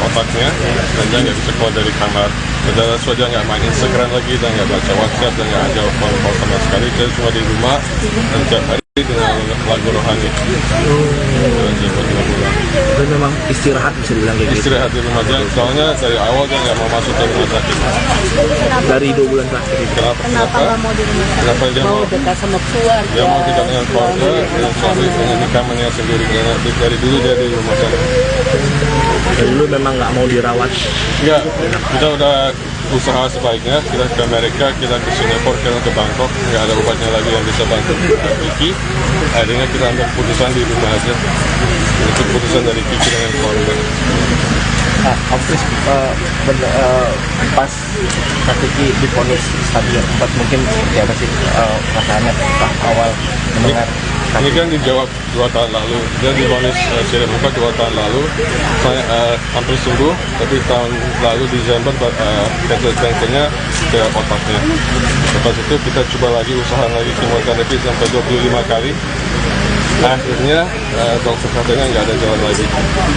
otaknya dan dia nggak bisa keluar dari kamar. Padahal dia nggak main Instagram lagi dan nggak baca WhatsApp dan nggak ada phone sama sekali. Dia cuma di rumah dan tiap hari dengan lagu rohani. Dan memang istirahat bisa dibilang kayak gitu. Istirahat di rumah dia, soalnya dari awal dia nggak mau masuk ke rumah sakit. Dari 2 bulan terakhir itu. Kenapa nggak mau di rumah? Kenapa dia Mau mau? dekat sama keluarga. Dia mau dekat dengan keluarga, dengan suami, dengan di kamarnya sendiri. Karena dari dulu dia di rumah sakit. Dari dulu memang nggak mau dirawat. Enggak, kita udah usaha sebaiknya, kita ke Amerika, kita ke Singapura, kita ke Bangkok, nggak ada obatnya lagi yang bisa bantu Kiki. Akhirnya kita ambil keputusan di rumah aja. Itu keputusan dari Kiki dengan keluarga. Om Kris, pas Kak Kiki divonis stadion 4 mungkin seperti apa sih perasaannya pas awal mendengar? Ini kan dijawab 2 tahun lalu. Dia divonis sirip 4 2 tahun lalu. Saya hampir sembuh, tapi tahun lalu Desember kanslernya ke otaknya. Lepas itu kita coba lagi usaha lagi kemoterapi sampai 25 kali. Akhirnya dokter katanya nggak ada jalan lagi.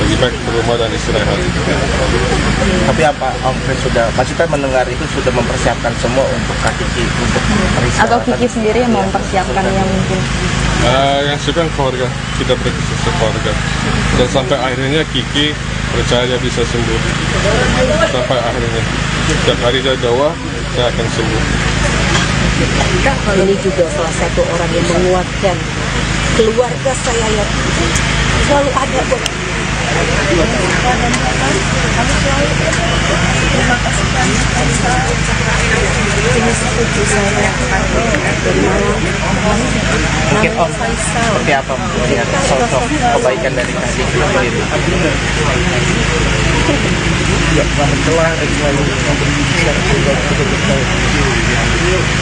Lebih baik ke rumah dan istirahat. Tapi apa Om Kris sudah, maksudnya mendengar itu sudah mempersiapkan semua untuk Kak Kiki untuk periksa? Atau Kiki sendiri yang mau mempersiapkannya mungkin? Yang siapa keluarga, kita berkisah keluarga. Dan sampai akhirnya Kiki percaya dia bisa sembuh. Sampai akhirnya. Setiap hari dia doa, saya akan sembuh. Ini juga salah satu orang yang menguatkan keluarga saya yang selalu ada buat ini setuju saya dan malam Mungkin Om, seperti apa melihat sosok kebaikan dari Kak Kiki sendiri?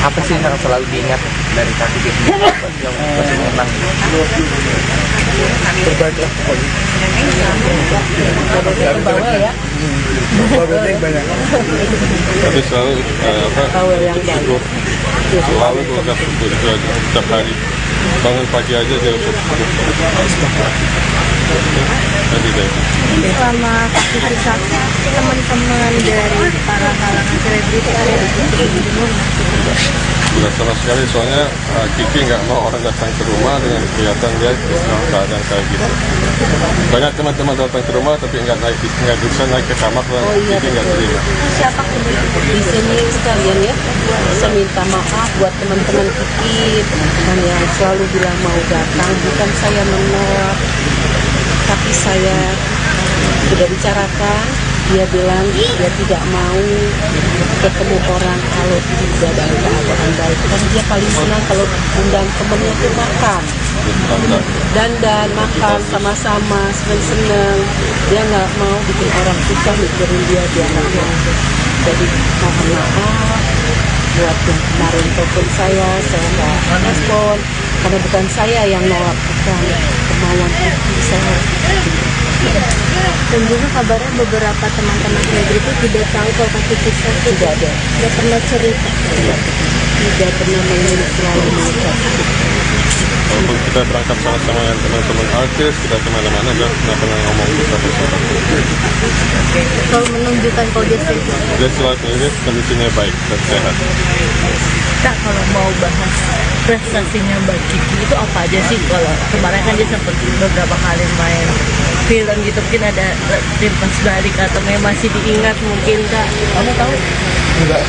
Apa sih yang selalu diingat dari Kak Kiki sendiri yang masih mengenang? Berbaiklah pokoknya. bawel ya Tapi selalu bawel yang syukur. Selalu berucap syukur itu aja, setiap hari. Bangun pagi aja dia ucap syukur. Every day. Selama Kiki sakit, teman-teman dari para kalangan selebriti ada di sini Tidak sama sekali, soalnya Kiki nggak mau orang datang ke rumah dengan kelihatan dia dalam keadaan kayak gitu. Banyak teman-teman datang ke rumah tapi nggak bisa naik ke kamar dan Kiki nggak terima. siapa di sini sekalian ya saya minta maaf buat teman-teman Kiki dan yang selalu bilang mau datang, bukan saya menolak tapi saya sudah bicarakan, dia bilang dia tidak mau ketemu orang kalau tidak dalam keadaan baik, kan dia paling senang kalau undang temennya itu makan dandan, makan sama-sama, seneng-seneng. Dia nggak mau bikin orang susah mikirin dia nggak mau. Jadi mohon maaf buat yang kemarin telepon saya nggak respon karena bukan saya yang nolak, bukan kemauan hati saya. dan juga kabarnya beberapa teman-teman selebriti tidak tahu kalau Kak Kiki sakit. Tidak ada, Tidak pernah cerita. tidak pernah mengirim selalu mengucap. Walaupun kita berangkat sama-sama dengan teman-teman artis, kita kemana-mana dan nggak pernah ngomong ke siapa-siapa. Kalau menunjukkan kalau dia sakit. Dia selalu ini kondisinya baik dan sehat. Kak, kalau mau bahas prestasinya Mbak Kiki itu apa aja sih? Kalau kemarin kan dia sempat beberapa kali main film gitu, mungkin ada timpas balik atau masih diingat mungkin Kak? Kamu tahu? Enggak.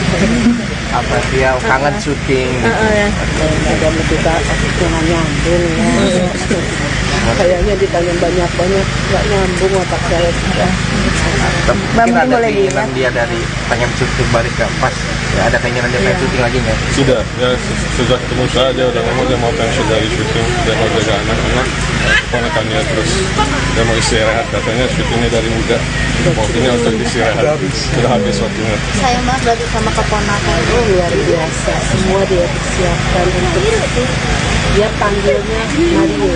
Apa sih ya, kangen syuting. Ya. Ada lebih jangan nyambung ya. Kayaknya ditanya banyak-banyak nggak nyambung otak saya sudah. Bang, Mungkin mungkin ada boleh keinginan dia dari pengen syuting balik ke pas. Ya, ada keinginan dia pengen syuting lagi nggak? Sudah, ya sejak ketemu saya dia udah ngomong dia mau pensiun dari syuting, dia mau jaga anak-anak, ponakannya, terus dia mau istirahat, katanya syutingnya dari muda, waktunya untuk istirahat, sudah habis waktunya. Sayang banget berarti sama keponakan. Oh, luar biasa, semua dia persiapkan untuk dia panggilnya Mario.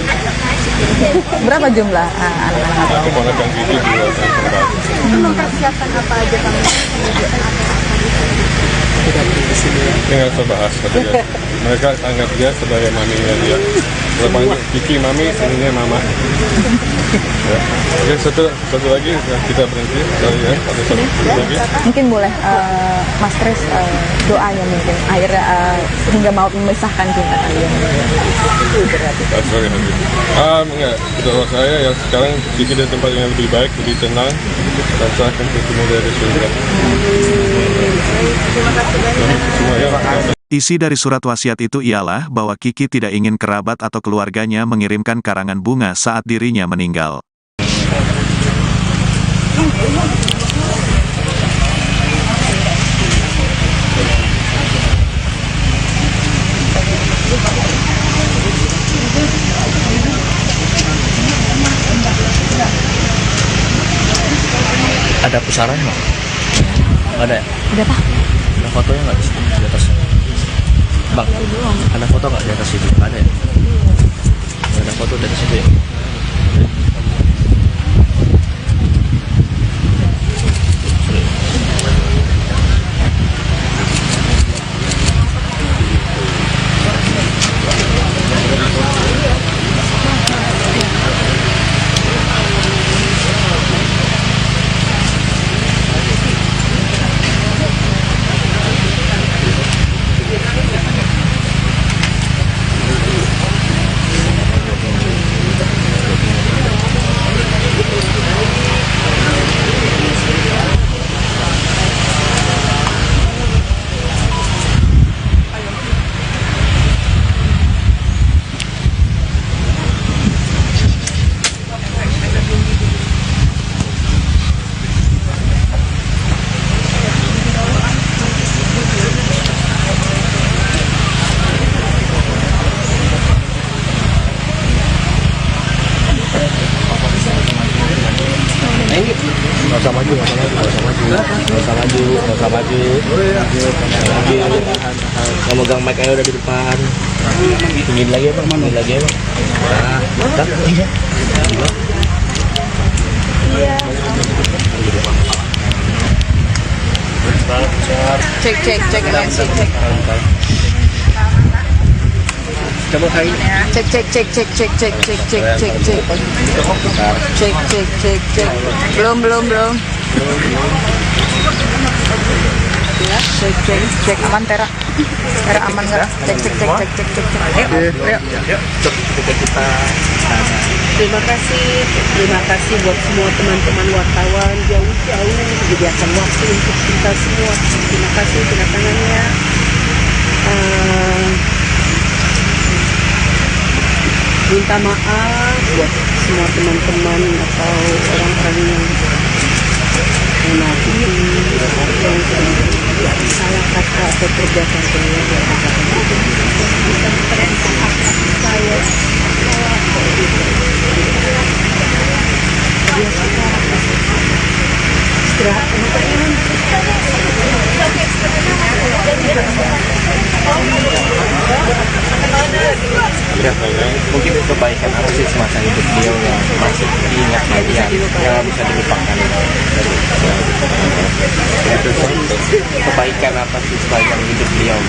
Berapa jumlah anak-anak? Keponakan Kiki dua tahun kembali. Itu mempersiapkan apa aja kamu? Tinggal saya bahas, kata dia. Mereka anggap dia sebagai maminya dia. Kalau panggil Kiki mami, ininya mama. Ya. Oke, satu lagi kita berhenti dari ya, ada satu lagi. Mungkin boleh Mas Kris doanya mungkin akhirnya hingga mau memisahkan cinta kalian. Sorry, enggak. Doa saya ya sekarang Kiki di tempat yang lebih baik, lebih tenang, dan saya akan bertemu dari surga. Semua ya. Isi dari surat wasiat itu ialah bahwa Kiki tidak ingin kerabat atau keluarganya mengirimkan karangan bunga saat dirinya meninggal. Ada pusaran nggak? Nggak ada ya? Ada apa? Ada fotonya nggak di situ, di atas? Bang, ada foto nggak di atas itu? Nggak ada ya? Nggak ada foto di atas itu ya? Nggak usah maju. Yang megang mic aja udah di depan. Tinggiin lagi ya Bang, Nah, tak? Cek MC cek. Coba kali. Cek. Belum. Ya, cek aman Tera aman nggak? Cek. Ayo. Kita Terima kasih buat semua teman-teman wartawan jauh-jauh menyediakan waktu untuk kita semua. Terima kasih kedatangannya. Minta maaf buat semua teman-teman atau orang-orang yang menakiti yang salah kata atau perbuatan saya. Ya, mungkin kebaikan apa sih semasa hidup beliau yang masih diingat dia, yang bisa dilupakan. Itu kebaikan apa sih sepanjang hidup beliau?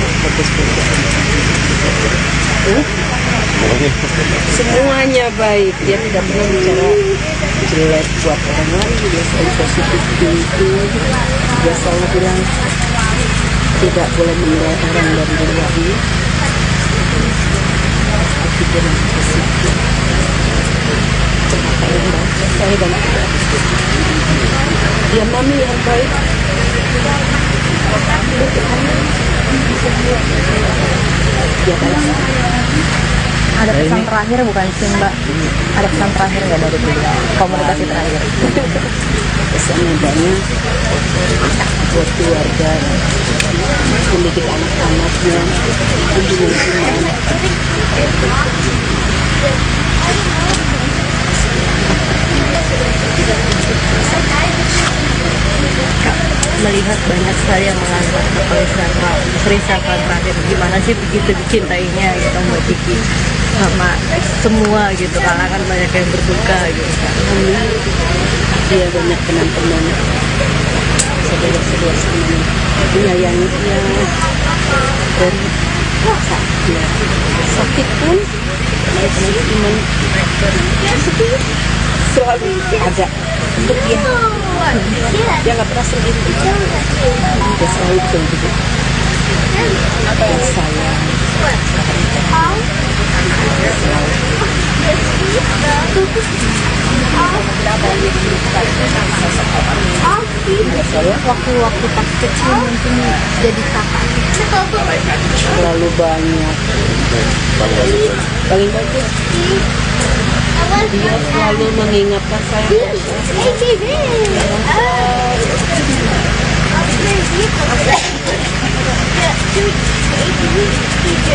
Semuanya baik, dia tidak pernah bicara jelek buat orang lain, dia selalu positif thinking, dia selalu bilang tidak boleh menilai orang dari luarnya, pikiran positif. Kenapa yang baik? Saya dan dia mami yang baik. Dia baik. Ada pesan terakhir bukan sih Mbak? Ada pesan terakhir nggak dari beliau? Komunikasi terakhir. Pesannya banyak buat keluarga, mendidik anak-anaknya, hubungan iman. Melihat banyak sekali yang menganggap perisakan terakhir gimana sih begitu dicintainya gitu Mbak Kiki sama semua gitu, kalangan banyak yang berduka gitu kan. Dia banyak teman-teman, saudara-saudara semuanya menyayangi dia dari sakit pun mereka iman selalu ada untuk dia. Dia nggak pernah sendiri, dia selalu begitu. Dan sayang. Waktu-waktu pas kecil mungkin jadi kakak. Terlalu banyak. Paling bagus dia selalu mengingatkan saya.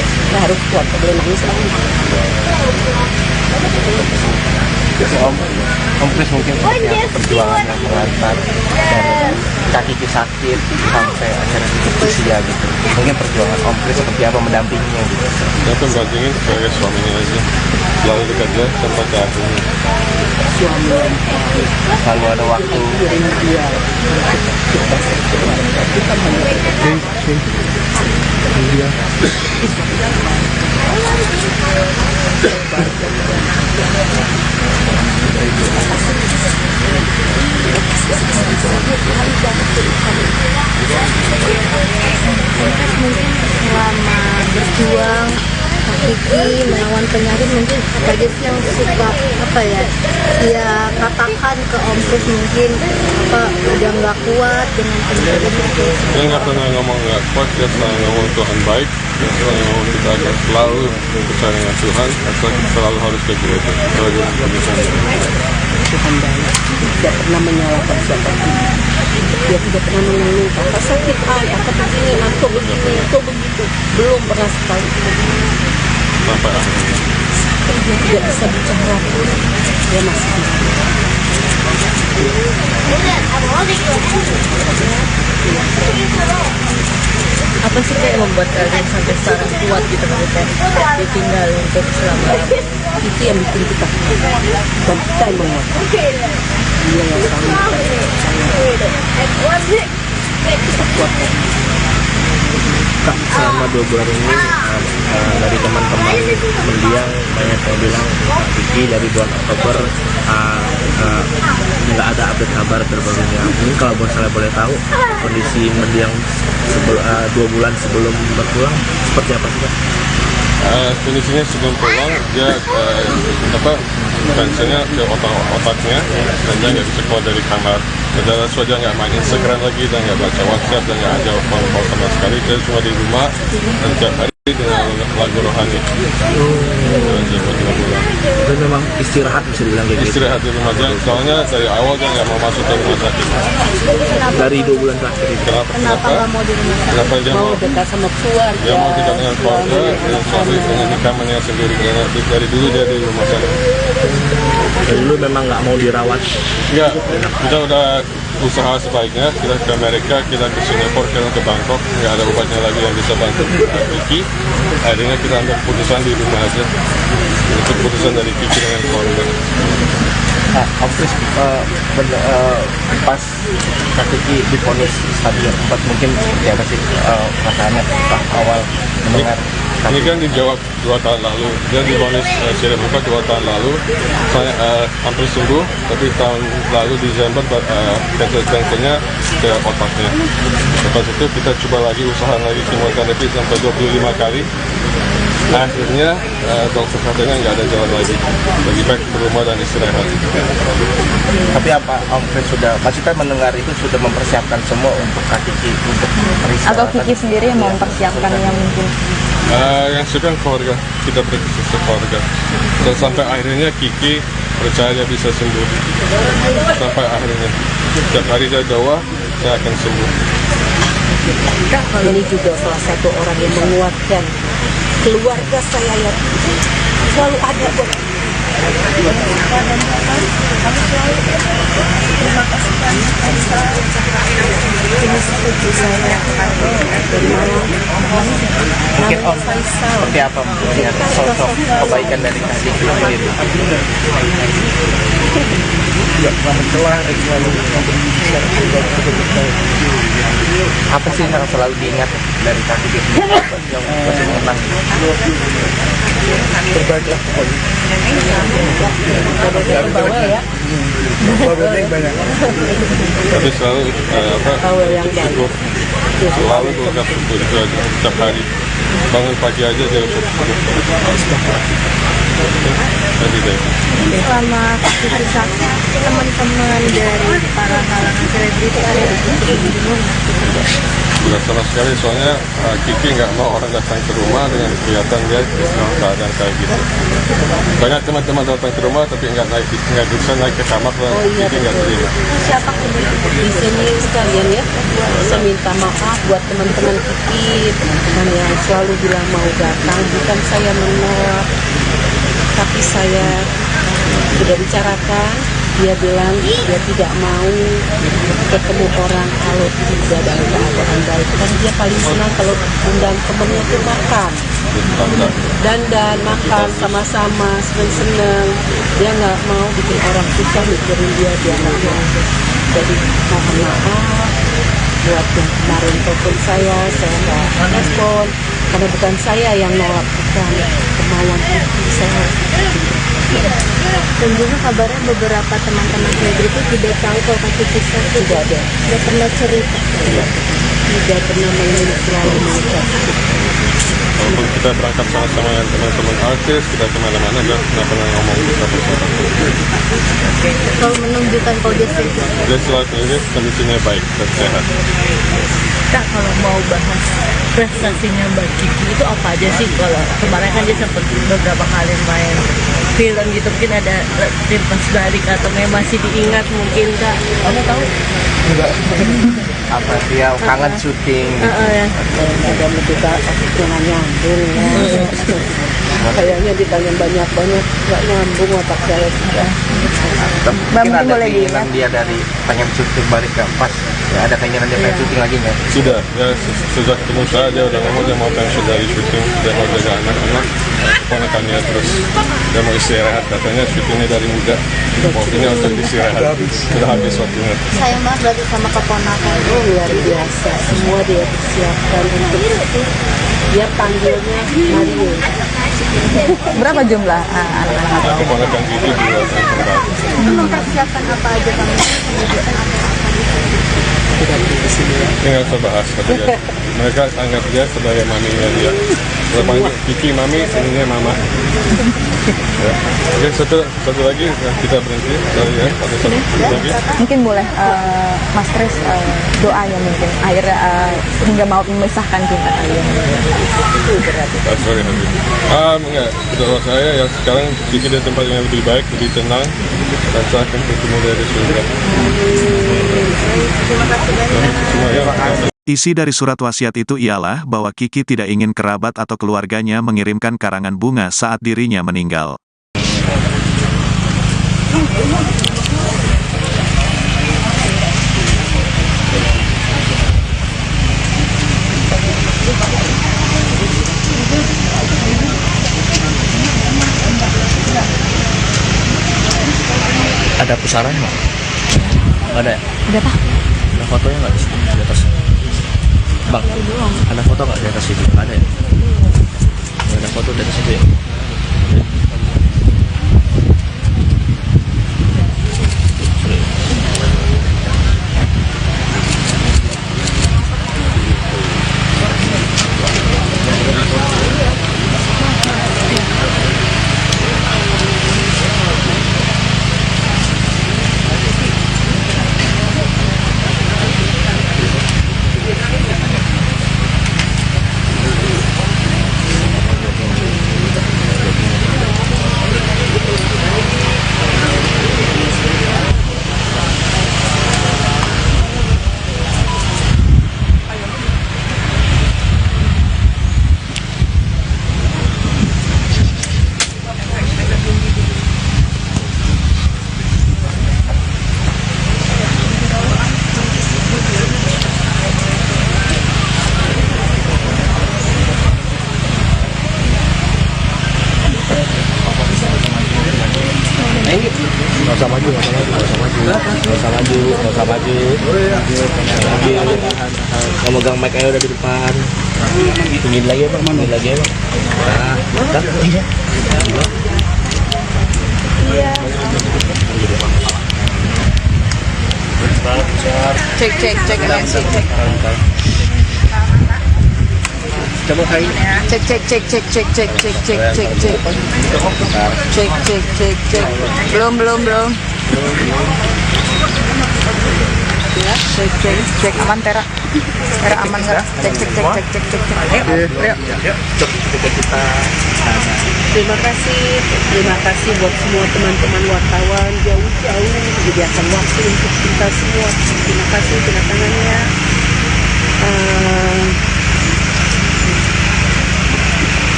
Kita harus kuat, boleh nangis lagi. Jadi Om Kris mungkin seperti apa perjuangannya mengantar dari kaki sakit sampai akhirnya hidup usia gitu. Mungkin perjuangan Om Kris seperti apa mendampinginya gitu. Saya tuh bandingin sebagai suaminya aja, selalu dekat dia sampai ke akhirnya. Suami yang Selalu ada waktu. dia Mungkin selama berjuang Kiki melawan penyakit mungkin apa aja sih yang suka apa ya katakan ke Om Kris mungkin apa udah nggak kuat dengan penyakit itu. Dia nggak pernah ngomong nggak kuat, dia selalu ngomong Tuhan baik, dia selalu ngomong kita akan selalu percaya dengan Tuhan, asal kita selalu harus ke gereja. Tuhan baik, tidak pernah menyalahkan siapapun. Dia tidak pernah mengeluh, apa sakit, apa begini, atau begini, atau begitu. Belum pernah sekali. Sampai akhirnya. Dia tidak bisa bicara pun, dia masih bisa. Apa sih kayak membuat kalian sampai sekarang kuat gitu kan ditinggal untuk selama Itu yang bikin kita kuat. Dan kita yang menguatkan. Dia yang kita kuatkan. Kak, selama 2 bulan ini dari teman-teman mendiang banyak yang bilang Kiki dari bulan Oktober nggak ada update kabar terbarunya. Mungkin kalau misalnya boleh tahu kondisi mendiang 2 bulan sebelum berpulang seperti apa sih Kak? Kondisinya sebelum pulang dia tensinya ke otaknya dan dia nggak bisa keluar dari kamar. Dan dia nggak main Instagram lagi, dan nggak baca WhatsApp, dan nggak ada phone call sama sekali. Dia cuma di rumah dan tiap hari dengan lagu rohani. Itu memang istirahat bisa dibilang kayak gitu. Istirahat di rumah dia, soalnya dari awal dia nggak mau masuk ke rumah sakit. Dari 2 bulan terakhir itu. Kenapa nggak mau di rumah? Kenapa dia Mau mau? dekat sama keluarga. Dia mau dekat dengan keluarga, dengan suami, dengan kamarnya sendiri. Karena dari dulu dia di rumah sakit. Dari dulu memang nggak mau dirawat. Enggak, kita udah usaha sebaiknya, kita ke Amerika, kita ke Singapura, kita ke Bangkok, nggak ada obatnya lagi yang bisa bantu Kiki. Akhirnya kita ambil keputusan di rumah aja. Itu keputusan dari Kiki dengan keluarga. Om Kris pas Kak Kiki divonis stadium 4 mungkin seperti apa sih perasaannya pas awal mendengar? Ini kan dijawab 2 tahun lalu, dia divonis sirip 4 2 tahun lalu. Saya hampir sembuh, tapi tahun lalu Desember cancernya ke otaknya. Lepas itu kita coba lagi, usaha lagi kemoterapi sampai 25 kali. Akhirnya dokter katanya nggak ada jalan lagi, lebih baik ke rumah dan istirahat. Tapi apa Om Kris sudah, maksudnya mendengar itu sudah mempersiapkan semua untuk Kak Kiki untuk Atau Kiki sendiri yang mempersiapkannya mungkin? Yang suka keluarga, kita berkisah keluarga. Dan sampai akhirnya Kiki percaya dia bisa sembuh. Sampai akhirnya, setiap hari saya doa, saya akan sembuh. Ini juga salah satu orang yang menguatkan keluarga saya yang selalu ada buat Mungkin Om, seperti apa melihat sosok kebaikan dari Kak Kiki sendiri? Apa sih yang selalu diingat dari Kak Kiki yang masih mengenang? Berbaiklah pokoknya. Tapi selalu syukur, selalu berucap syukur itu aja setiap hari. Bangun pagi aja dia ucap syukur. Selama Kiki sakit, teman-teman dari para kalangan selebriti ada di bingung. Tidak sama sekali, soalnya Kiki nggak mau orang datang ke rumah dengan kelihatan dia dalam keadaan kayak gitu. Banyak teman-teman datang ke rumah tapi nggak bisa naik ke kamar dan Kiki nggak terima. Siapa kemudian? di sini sekalian ya, saya minta maaf buat teman-teman Kiki yang selalu bilang mau datang. Bukan saya menolak, tapi saya sudah bicarakan. Dia bilang dia tidak mau ketemu orang kalau tidak dalam keadaan baik. Kan dia paling senang kalau undang temennya itu makan, dandan, makan sama-sama, seneng-seneng. Dia nggak mau bikin orang susah mikirin dia nggak mau. Jadi mohon maaf buat yang kemarin telepon saya nggak respon karena bukan saya yang nolak, bukan kemauan Kiki saya. Dan juga kabarnya beberapa teman-teman selebriti tidak tahu kalau Kak Kiki sakit. Tidak ada, Tidak pernah cerita. tidak pernah selalu mengucap. Walaupun kita berangkat sama-sama dengan teman-teman artis, kita kemana-mana nggak pernah ngomong kita bersama. Kalau menunjukkan kalau dia sakit. Dia selalu ini kondisinya baik dan sehat. Kak, kalau mau bahas prestasinya Mbak Kiki itu apa aja sih? Kalau kemarin kan dia sempat beberapa kali main film gitu, mungkin ada rimpas balik atau masih diingat mungkin Kak? Kamu tahu? Enggak. Apa dia kangen syuting? Ada kita jangan nyambung ya. Kayaknya ditanya banyak-banyak nggak nyambung otak saya sudah. Mungkin ada keinginan dia dari pengen syuting balik ke pas. Ya, ada keinginan dia pengen syuting lagi nggak? Sudah, ya sejak ketemu saya dia udah ngomong dia mau pensiun dari syuting, dia mau jaga anak-anak, ponakannya terus dia mau istirahat, katanya syutingnya dari muda, waktunya untuk istirahat, sudah habis waktunya. Sayang banget berarti sama keponakan. Oh, luar biasa, semua dia persiapkan untuk dia panggilnya Mario. Berapa jumlah anak-anak? Keponakan Kiki juga akan kembali. Mempersiapkan apa aja kamu? Ini nggak usah bahas, kata dia. Mereka anggap dia sebagai maminya dia. Kalau panggil Kiki mami, ininya mama. Ya. Oke, satu lagi kita berhenti dari ya, ada satu lagi. Mungkin boleh Mas Kris doanya mungkin akhirnya hingga mau memisahkan kita kalian. Sorry Habib. Enggak, doa saya ya sekarang Kiki di tempat yang lebih baik, lebih tenang, dan saya akan bertemu dari surga. Terima kasih banyak. Semuanya. Isi dari surat wasiat itu ialah bahwa Kiki tidak ingin kerabat atau keluarganya mengirimkan karangan bunga saat dirinya meninggal. Ada pusaranya nggak? Nggak ada ya? Ada apa? Ada fotonya nggak di atas? Bang, ada foto nggak di atas itu? Ada ya? Nggak ada foto di atas itu ya? usah maju, nggak usah maju, nggak usah maju, nggak usah maju, nggak usah maju, yang megang mic aja udah di depan. Tinggiin lagi bang, tinggiin lagi bang. Nah, kan? Cek MNC cek. Coba kali. Cek. Belum. Ya, cek aman Tera aman nggak? Cek. Ayo. Coba kita. Terima kasih buat semua teman-teman wartawan jauh-jauh menyediakan waktu untuk kita semua. Terima kasih kedatangannya.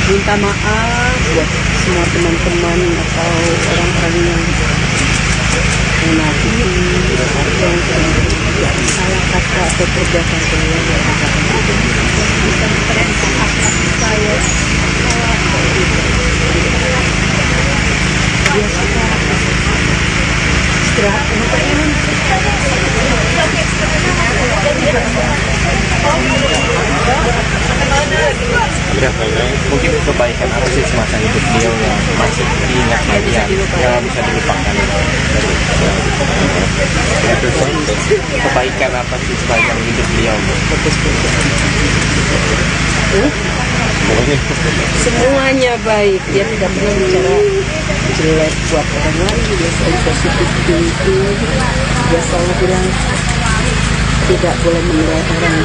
Minta maaf buat semua teman-teman atau orang-orang yang menyakiti atau yang salah kata atau perbuatan saya Ya, mungkin kebaikan apa sih semasa hidup beliau yang masih diingat kalian, yang bisa dilupakan. Ya, terus kebaikan apa sih sepanjang hidup beliau? semuanya baik, dia tidak pernah bicara jelek buat orang lain, dia selalu positif thinking, dia selalu bilang tidak boleh menilai orang